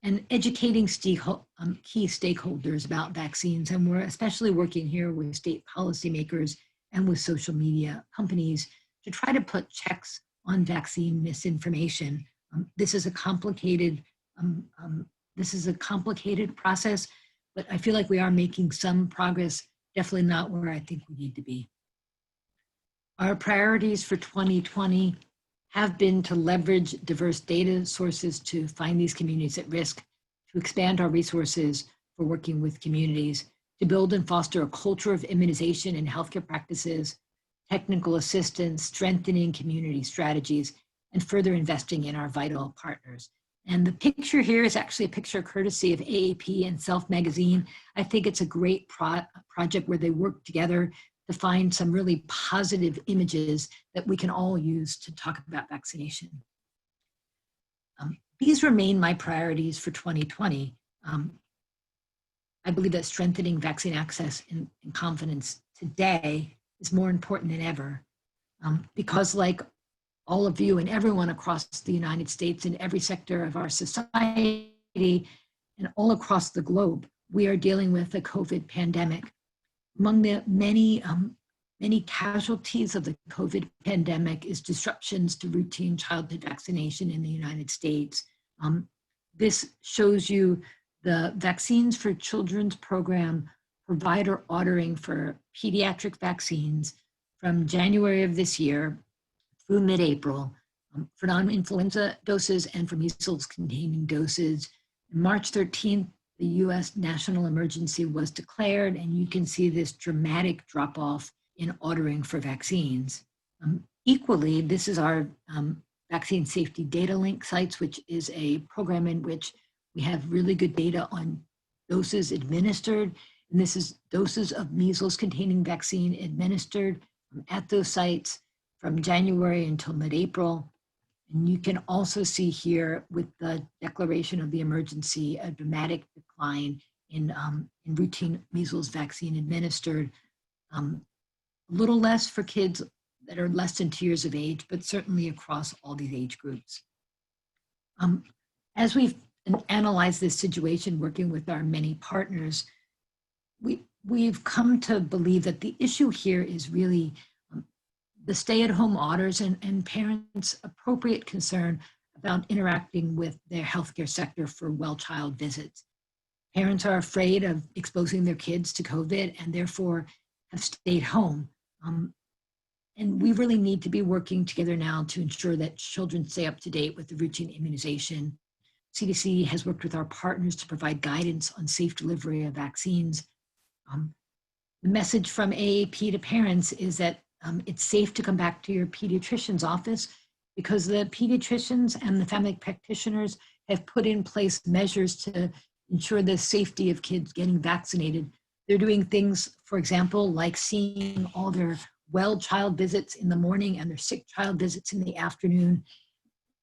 and educating key stakeholders about vaccines. And we're especially working here with state policymakers and with social media companies to try to put checks on vaccine misinformation. This is a complicated process, but I feel like we are making some progress, definitely not where I think we need to be. Our priorities for 2020 have been to leverage diverse data sources to find these communities at risk, to expand our resources for working with communities, to build and foster a culture of immunization and healthcare practices, technical assistance, strengthening community strategies, and further investing in our vital partners. And the picture here is actually a picture courtesy of AAP and Self Magazine. I think it's a great project where they work together to find some really positive images that we can all use to talk about vaccination. These remain my priorities for 2020. I believe that strengthening vaccine access and confidence today is more important than ever, because like all of you and everyone across the United States in every sector of our society and all across the globe, we are dealing with the COVID pandemic. Among the many casualties of the COVID pandemic is disruptions to routine childhood vaccination in the United States. This shows you the Vaccines for Children's program provider ordering for pediatric vaccines from January of this year through mid-April for non-influenza doses and for measles-containing doses. On March 13th, the US national emergency was declared, and you can see this dramatic drop-off in ordering for vaccines. Equally, this is our Vaccine Safety Data Link sites, which is a program in which we have really good data on doses administered. And this is doses of measles-containing vaccine administered at those sites from January until mid-April. And you can also see here with the declaration of the emergency, a dramatic decline in routine measles vaccine administered. A little less for kids that are less than 2 years of age, but certainly across all these age groups. As we've analyzed this situation working with our many partners, we've come to believe that the issue here is really the stay-at-home orders and parents' appropriate concern about interacting with their healthcare sector for well child visits. Parents are afraid of exposing their kids to COVID and therefore have stayed home. And we really need to be working together now to ensure that children stay up to date with the routine immunization. CDC has worked with our partners to provide guidance on safe delivery of vaccines. The message from AAP to parents is that it's safe to come back to your pediatrician's office because the pediatricians and the family practitioners have put in place measures to ensure the safety of kids getting vaccinated. They're doing things, for example, like seeing all their well child visits in the morning and their sick child visits in the afternoon.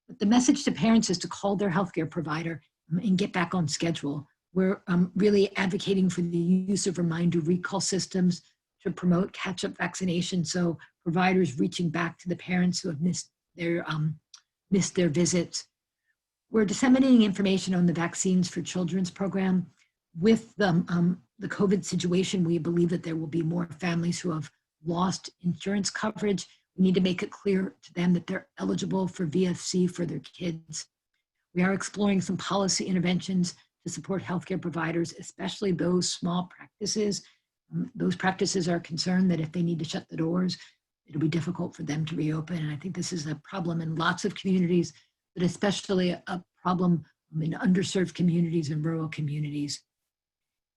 But the message to parents is to call their healthcare provider and get back on schedule. We're really advocating for the use of reminder recall systems to promote catch-up vaccination, so providers reaching back to the parents who have missed their visits. We're disseminating information on the Vaccines for Children's program. With the COVID situation, we believe that there will be more families who have lost insurance coverage. We need to make it clear to them that they're eligible for VFC for their kids. We are exploring some policy interventions to support healthcare providers, especially those small practices. Those practices are concerned that if they need to shut the doors, it'll be difficult for them to reopen. And I think this is a problem in lots of communities, but especially a problem in underserved communities and rural communities.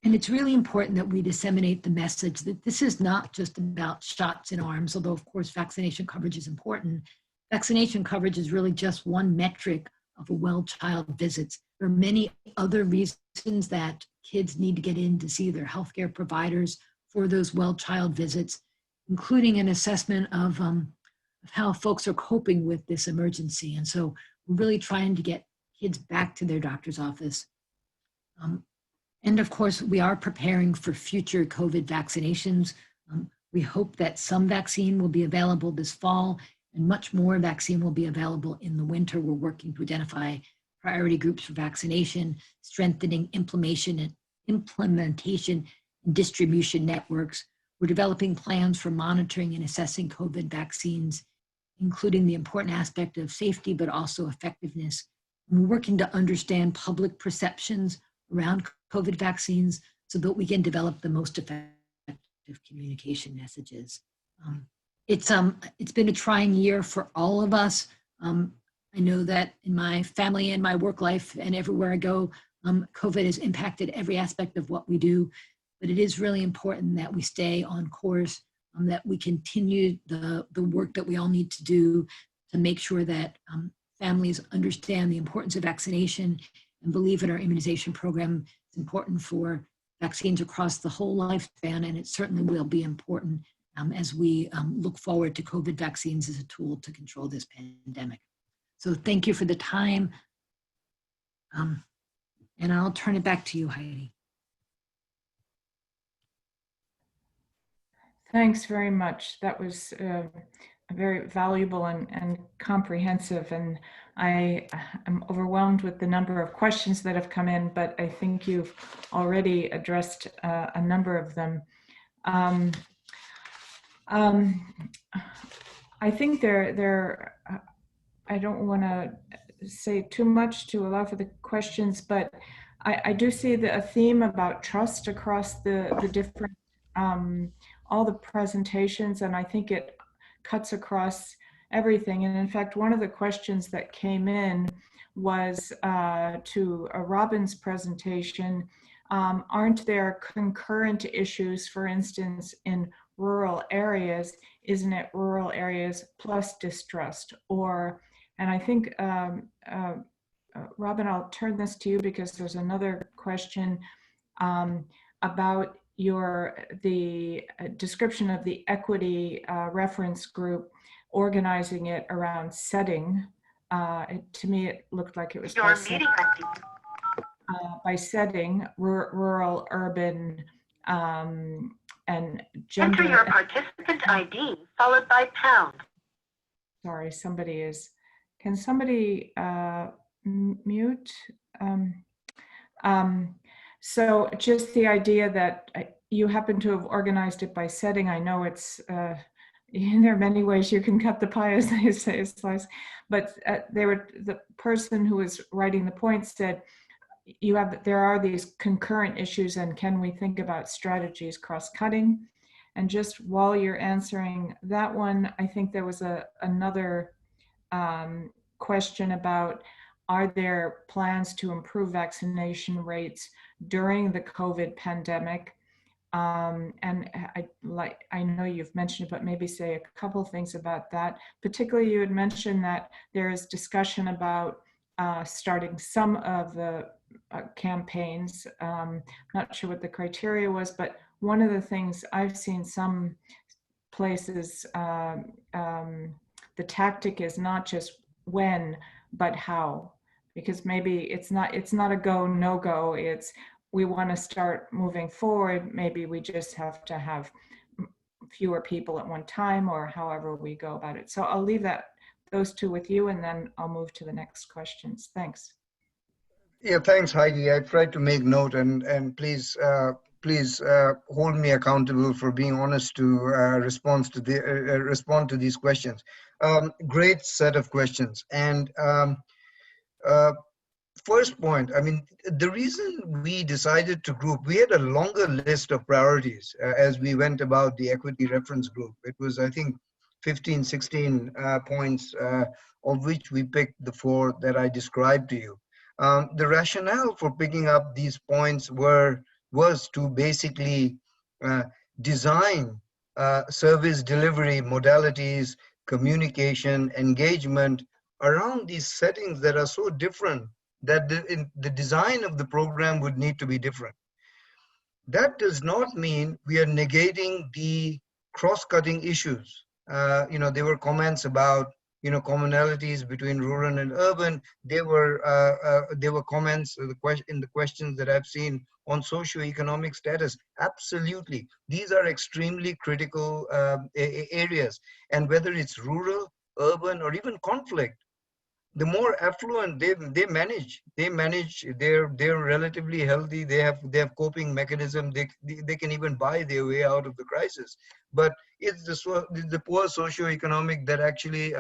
And it's really important that we disseminate the message that this is not just about shots in arms, although of course vaccination coverage is important. Vaccination coverage is really just one metric of a well child visits. There are many other reasons that kids need to get in to see their healthcare providers for those well child visits, including an assessment of how folks are coping with this emergency. And so we're really trying to get kids back to their doctor's office. And of course, we are preparing for future COVID vaccinations. We hope that some vaccine will be available this fall, and much more vaccine will be available in the winter. We're working to identify priority groups for vaccination, strengthening implementation and distribution networks. We're developing plans for monitoring and assessing COVID vaccines, including the important aspect of safety, but also effectiveness. And we're working to understand public perceptions around COVID vaccines so that we can develop the most effective communication messages. It's been a trying year for all of us. I know that in my family and my work life and everywhere I go, COVID has impacted every aspect of what we do, but it is really important that we stay on course, that we continue the work that we all need to do to make sure that families understand the importance of vaccination and believe in our immunization program. It's important for vaccines across the whole lifespan, and it certainly will be important as we look forward to COVID vaccines as a tool to control this pandemic. So thank you for the time. And I'll turn it back to you, Heidi. Thanks very much. That was very valuable and comprehensive. And I am overwhelmed with the number of questions that have come in, but I think you've already addressed a number of them. I think I don't want to say too much to allow for the questions, but I do see a theme about trust across the different, all the presentations, and I think it cuts across everything. And in fact, one of the questions that came in was to Robin's presentation, aren't there concurrent issues, for instance, in rural areas? Isn't it rural areas plus distrust? And I think, Robin, I'll turn this to you because there's another question about the description of the equity reference group, organizing it around setting. To me, it looked like it was by setting, rural, urban, and gender. Enter your participant ID followed by pound. Sorry, can somebody mute? So just the idea that you happen to have organized it by setting. I know it's, there are many ways you can cut the pie, as they say, slice, but the person who was writing the point said, there are these concurrent issues, and can we think about strategies cross-cutting? And just while you're answering that one, I think there was another question about, are there plans to improve vaccination rates during the COVID pandemic? And I know you've mentioned it, but maybe say a couple things about that. Particularly, you had mentioned that there is discussion about starting some of the campaigns. Not sure what the criteria was, but one of the things I've seen some places, the tactic is not just when, but how. Because maybe it's not a go, no go, it's we want to start moving forward, maybe we just have to have fewer people at one time, or however we go about it. So I'll leave those two with you, and then I'll move to the next questions. Thanks. Yeah, thanks, Heidi. I tried to make note, and please hold me accountable for being honest to respond to these questions. Great set of questions. And first point, I mean, the reason we decided to group, we had a longer list of priorities as we went about the equity reference group. It was, I think, 15, 16 points, of which we picked the 4 that I described to you. The rationale for picking up these points was to basically design service delivery modalities, communication, engagement around these settings that are so different that the design of the program would need to be different. That does not mean we are negating the cross-cutting issues. There were comments about commonalities between rural and urban. There were comments in the questions that I've seen on socioeconomic status. Absolutely, these are extremely critical areas, and whether it's rural urban, or even conflict, the more affluent they manage. They're relatively healthy. They have coping mechanism. They can even buy their way out of the crisis. But it's the poor socioeconomic that actually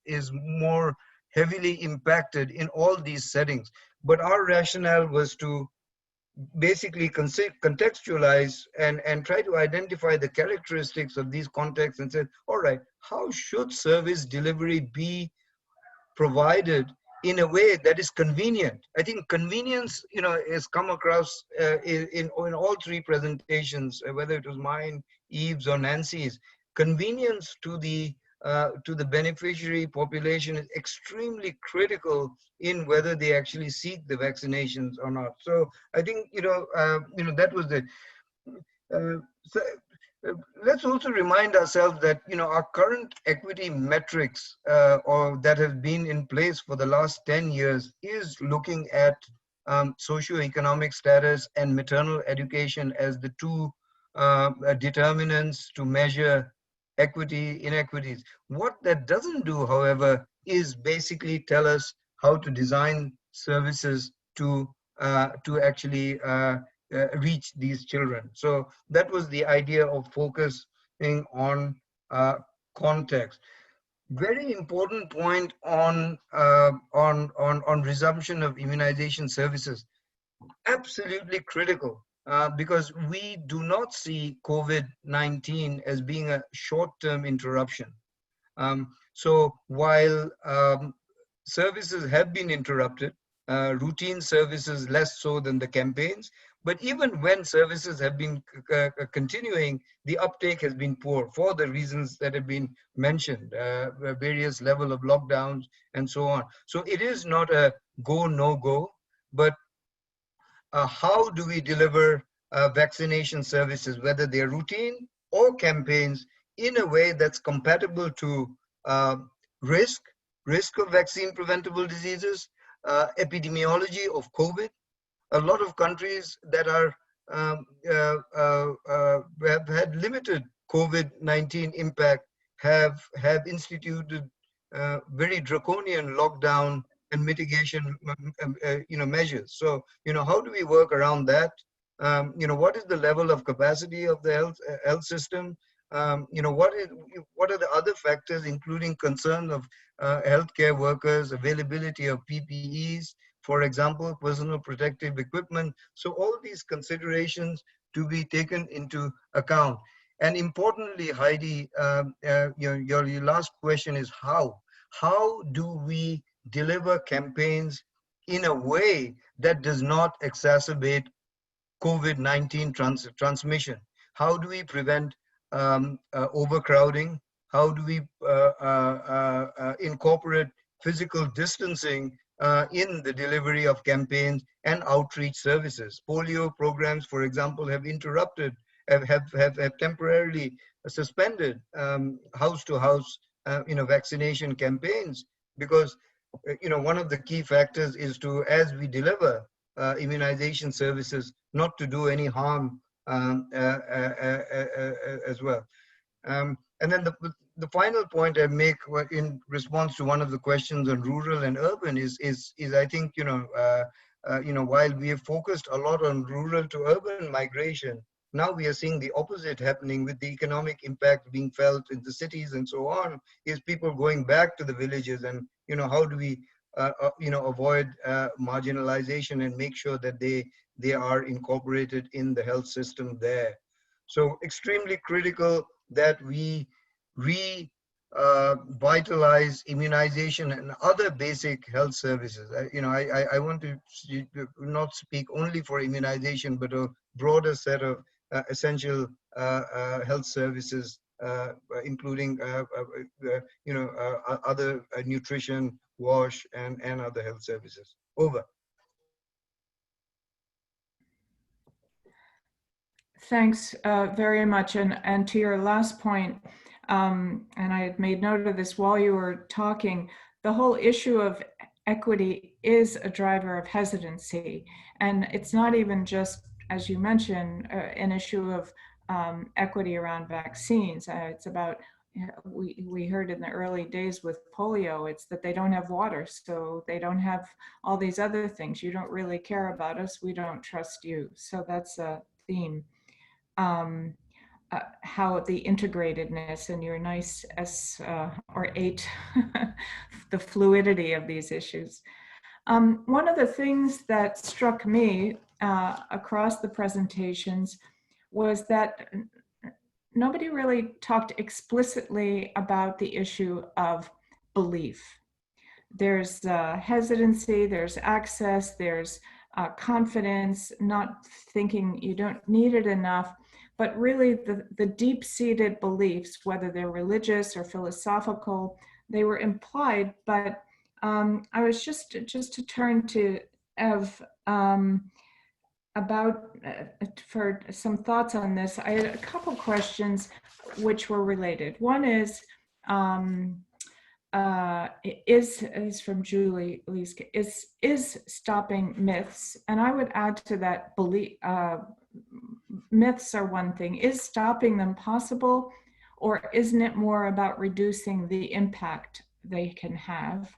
is more heavily impacted in all these settings. But our rationale was to basically contextualize and try to identify the characteristics of these contexts and say, all right, how should service delivery be provided in a way that is convenient? I think convenience, has come across in all three presentations, whether it was mine, Eve's, or Nancy's. Convenience to the beneficiary population is extremely critical in whether they actually seek the vaccinations or not. So I think that was the. So, let's also remind ourselves that our current equity metrics or that have been in place for the last 10 years is looking at socioeconomic status and maternal education as the two determinants to measure equity inequities. What that doesn't do, however, is basically tell us how to design services to actually reach these children. So that was the idea of focusing on context. Very important point on resumption of immunization services. Absolutely critical, because we do not see COVID-19 as being a short-term interruption. So while services have been interrupted, routine services less so than the campaigns, but even when services have been continuing, the uptake has been poor for the reasons that have been mentioned, various level of lockdowns and so on. So it is not a go, no go, but how do we deliver vaccination services, whether they're routine or campaigns, in a way that's compatible to risk of vaccine preventable diseases, epidemiology of COVID. A lot of countries that are have had limited COVID-19 impact have instituted very draconian lockdown and mitigation measures. So how do we work around that? What is the level of capacity of the health system? What are the other factors, including concern of healthcare workers, availability of PPEs, for example, personal protective equipment. So all these considerations to be taken into account. And importantly, Heidi, your last question is how? How do we deliver campaigns in a way that does not exacerbate COVID-19 transmission? How do we prevent overcrowding? How do we incorporate physical distancing in the delivery of campaigns and outreach services? Polio programs, for example, have interrupted, have temporarily suspended house-to-house vaccination campaigns, because one of the key factors is to, as we deliver immunization services, not to do any harm as well. And then the final point I make in response to one of the questions on rural and urban is I think while we have focused a lot on rural to urban migration, now we are seeing the opposite happening, with the economic impact being felt in the cities and so on, is people going back to the villages. And how do we avoid marginalization and make sure that they are incorporated in the health system there? So extremely critical that we revitalize immunization and other basic health services. I want to not speak only for immunization, but a broader set of essential health services, including other nutrition, wash, and other health services. Over. Thanks very much. And to your last point, and I had made note of this while you were talking, the whole issue of equity is a driver of hesitancy. And it's not even just, as you mentioned, an issue of equity around vaccines. It's about we heard in the early days with polio, it's that they don't have water, so they don't have all these other things. You don't really care about us, we don't trust you. So that's a theme. How the integratedness and your nice S or 8, the fluidity of these issues. One of the things that struck me across the presentations was that nobody really talked explicitly about the issue of belief. There's hesitancy, there's access, there's confidence, not thinking you don't need it enough, but really the deep-seated beliefs, whether they're religious or philosophical, they were implied. But I was just to turn to Ev about for some thoughts on this. I had a couple questions which were related. One is from Julie Leeske, is stopping myths, and I would add to that belief. Myths are one thing. Is stopping them possible, or isn't it more about reducing the impact they can have?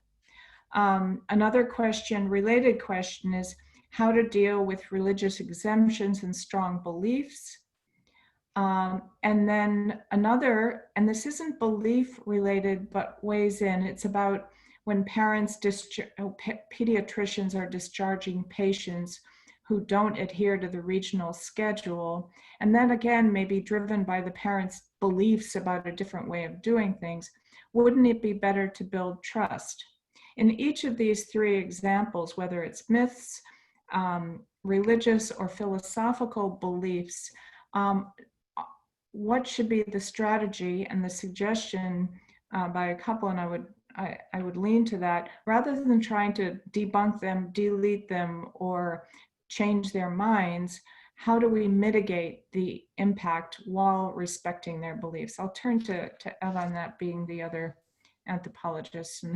Another question, related question, is how to deal with religious exemptions and strong beliefs. And then another, and this isn't belief related, but weighs in, it's about when parents, pediatricians are discharging patients who don't adhere to the regional schedule. And then again, maybe driven by the parents' beliefs about a different way of doing things. Wouldn't it be better to build trust? In each of these three examples, whether it's myths, religious or philosophical beliefs, what should be the strategy and the suggestion by a couple, and I would lean to that, rather than trying to debunk them, delete them, or change their minds, how do we mitigate the impact while respecting their beliefs? I'll turn to Ev on that, being the other anthropologist.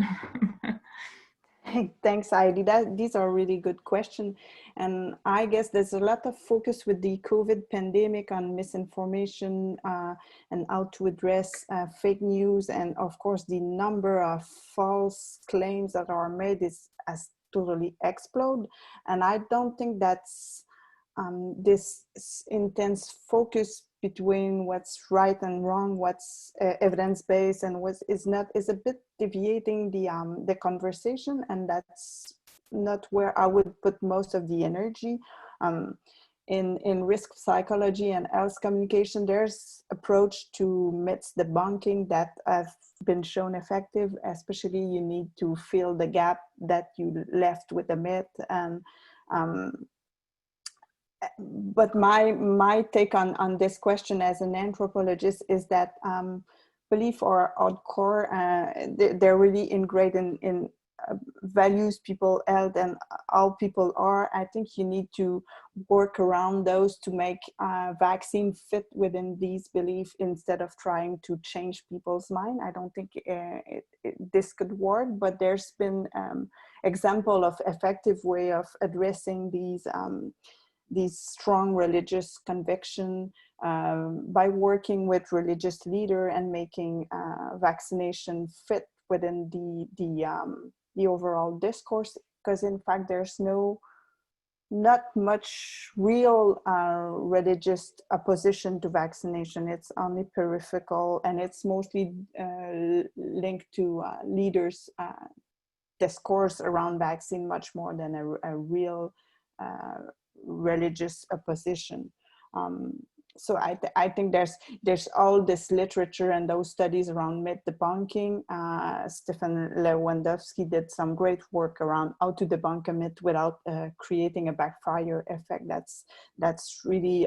Thanks, Heidi. These are really good questions. And I guess there's a lot of focus with the COVID pandemic on misinformation and how to address fake news. And of course, the number of false claims that are made has totally exploded. And I don't think that's this intense focus between what's right and wrong, what's evidence-based and what is not, is a bit deviating the conversation, and that's not where I would put most of the energy. In risk psychology and health communication, there's approach to myths debunking that have been shown effective. Especially, you need to fill the gap that you left with the myth. And but my take on this question as an anthropologist is that belief or core, they're really ingrained in values people held and how people are. I think you need to work around those to make vaccine fit within these beliefs instead of trying to change people's mind. I don't think this could work, but there's been example of effective way of addressing these strong religious conviction by working with religious leader and making vaccination fit within the overall discourse, because in fact there's not much real religious opposition to vaccination. It's only peripheral, and it's mostly linked to leaders discourse around vaccine much more than a real religious opposition. So I think there's all this literature and those studies around myth debunking. Stefan Lewandowski did some great work around how to debunk a myth without creating a backfire effect. That's really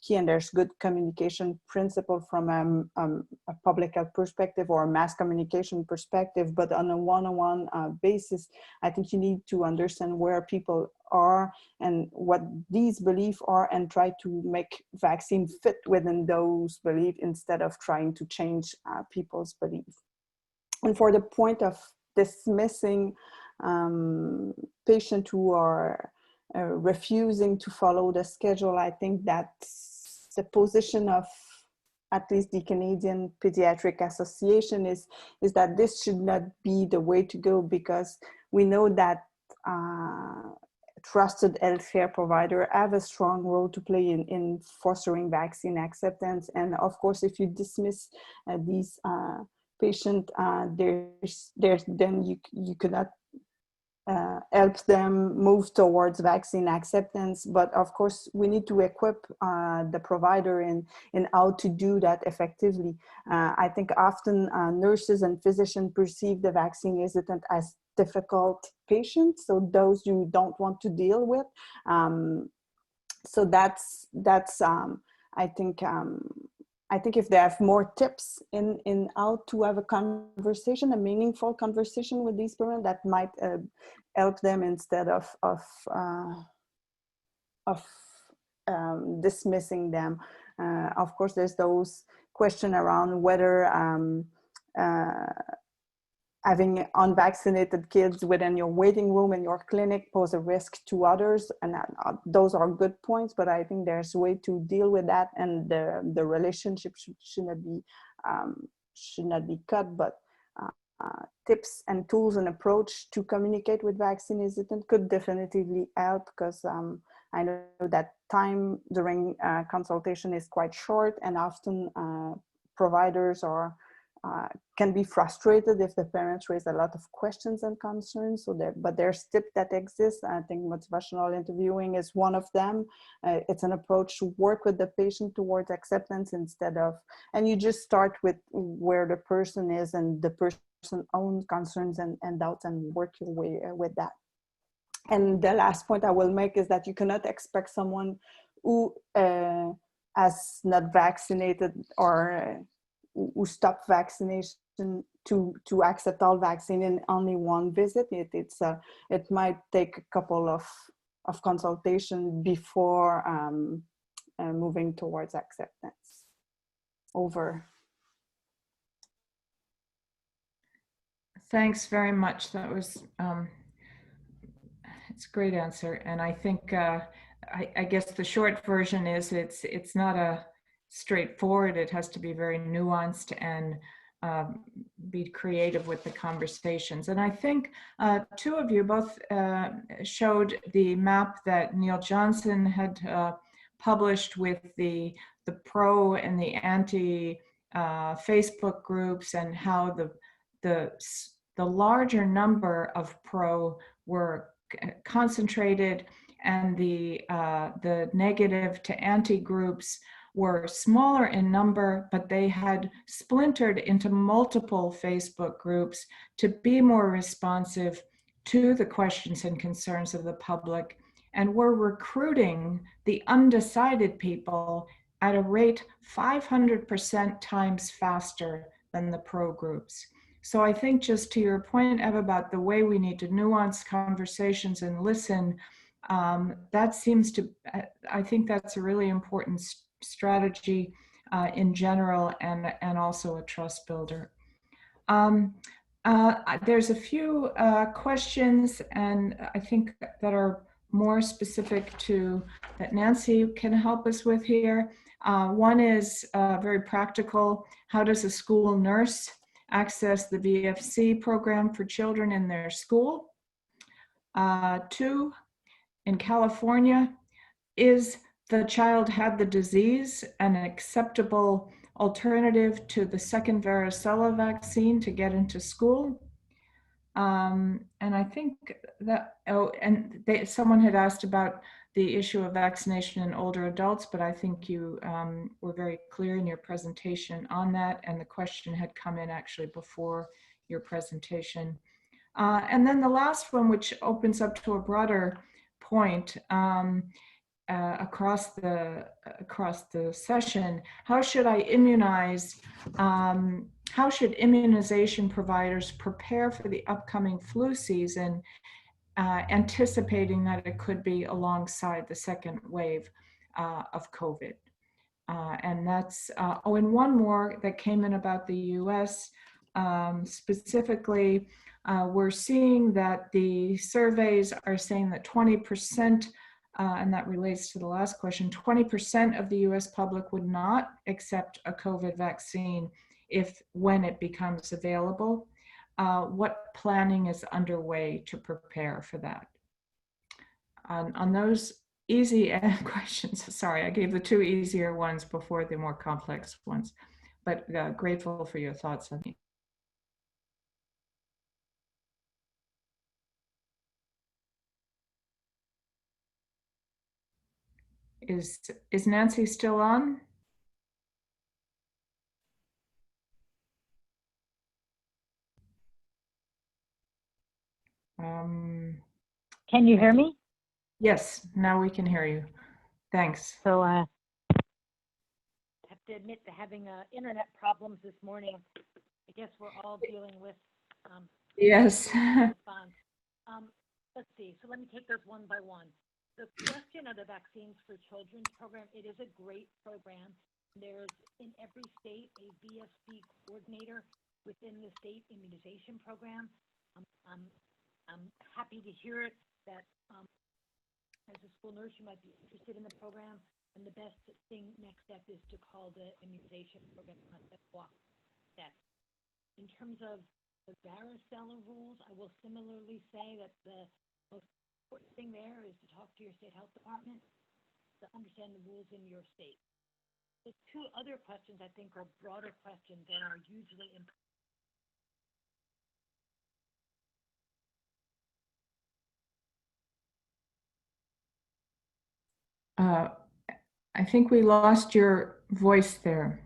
key, and there's good communication principle from a public health perspective or a mass communication perspective, but on a one-on-one basis, I think you need to understand where people are and what these beliefs are, and try to make vaccine fit within those beliefs instead of trying to change people's beliefs. And for the point of dismissing patients who are refusing to follow the schedule, I think that's the position of at least the Canadian Pediatric Association is that this should not be the way to go, because we know that trusted healthcare provider have a strong role to play in fostering vaccine acceptance. And of course, if you dismiss these patients, then you cannot help them move towards vaccine acceptance. But of course, we need to equip the provider in how to do that effectively. I think often nurses and physicians perceive the vaccine hesitant as difficult patients, so those you don't want to deal with. So that's I think if they have more tips in how to have a conversation, a meaningful conversation with these parents, that might help them instead of dismissing them. Of course, there's those questions around whether having unvaccinated kids within your waiting room in your clinic pose a risk to others, and those are good points, but I think there's a way to deal with that, and the relationship should not be cut, but tips and tools and approach to communicate with vaccine hesitant could definitively help, because I know that time during consultation is quite short, and often providers can be frustrated if the parents raise a lot of questions and concerns. But there's tips that exist. I think motivational interviewing is one of them. It's an approach to work with the patient towards acceptance and you just start with where the person is and the person's own concerns and doubts, and work your way with that. And the last point I will make is that you cannot expect someone who has not vaccinated or who stopped vaccination to accept all vaccine in only one visit. It might take a couple of consultation before moving towards acceptance. Over. Thanks very much. That was it's a great answer, and I think I guess the short version is it's not a straightforward. It has to be very nuanced and be creative with the conversations. And I think two of you both showed the map that Neil Johnson had published with the pro and the anti Facebook groups, and how the larger number of pro were concentrated, and the negative to anti groups were smaller in number, but they had splintered into multiple Facebook groups to be more responsive to the questions and concerns of the public, and were recruiting the undecided people at a rate 500% times faster than the pro groups. So I think, just to your point, Eva, about the way we need to nuance conversations and listen, that seems to, I think that's a really important strategy in general, and also a trust builder. There's a few questions, and I think that are more specific to that Nancy can help us with here. One is very practical. How does a school nurse access the VFC program for children in their school? Two, in California, is the child had the disease an acceptable alternative to the second varicella vaccine to get into school? And I think that, someone had asked about the issue of vaccination in older adults, but I think you were very clear in your presentation on that, and the question had come in actually before your presentation. And then the last one, which opens up to a broader point, across the session: how should I immunize? How should immunization providers prepare for the upcoming flu season, anticipating that it could be alongside the second wave of COVID? And that's, and one more that came in about the US, specifically, we're seeing that the surveys are saying that 20% and that relates to the last question, 20% of the US public would not accept a COVID vaccine when it becomes available. What planning is underway to prepare for that? On those easy questions, sorry, I gave the two easier ones before the more complex ones, but grateful for your thoughts on it. Is Nancy still on? Can you hear me? Yes, now we can hear you. Thanks. So I have to admit to having internet problems this morning. I guess we're all dealing with yes. Let's see. So let me take those one by one. The question of the Vaccines for Children's program, it is a great program. There's in every state a VSP coordinator within the state immunization program. I'm happy to hear it that as a school nurse, you might be interested in the program. And the best thing next step is to call the immunization program walk step. In terms of the varicella rules, I will similarly say that the most important thing there is to talk to your state health department to understand the rules in your state. The two other questions I think are broader questions and are usually important. I think we lost your voice there.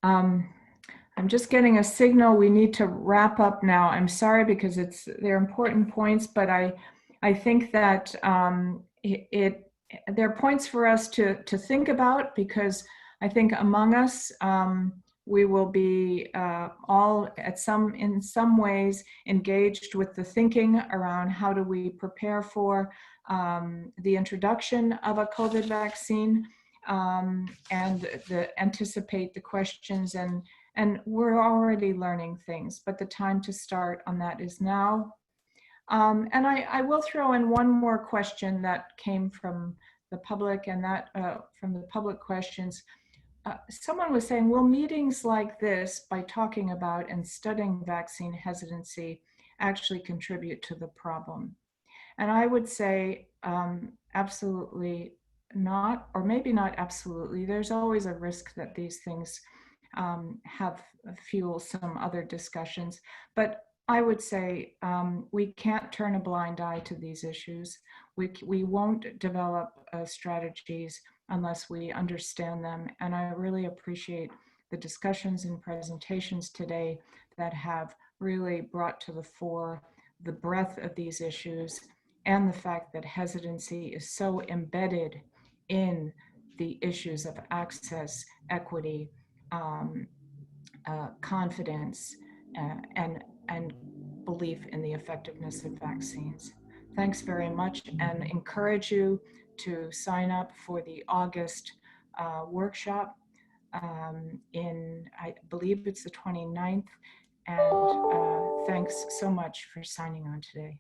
I'm just getting a signal we need to wrap up now. I'm sorry because they're important points, but I think that there are points for us to think about, because I think among us we will be all in some ways engaged with the thinking around how do we prepare for the introduction of a COVID vaccine, and anticipate the questions, and we're already learning things, but the time to start on that is now. And I will throw in one more question that came from the public, and that from the public questions. Someone was saying, will meetings like this, by talking about and studying vaccine hesitancy, actually contribute to the problem? And I would say absolutely not, or maybe not absolutely. There's always a risk that these things fuel some other discussions. But I would say we can't turn a blind eye to these issues. We won't develop strategies unless we understand them. And I really appreciate the discussions and presentations today that have really brought to the fore the breadth of these issues and the fact that hesitancy is so embedded in the issues of access, equity, confidence, and belief in the effectiveness of vaccines. Thanks very much, and encourage you to sign up for the August workshop I believe it's the 29th, and thanks so much for signing on today.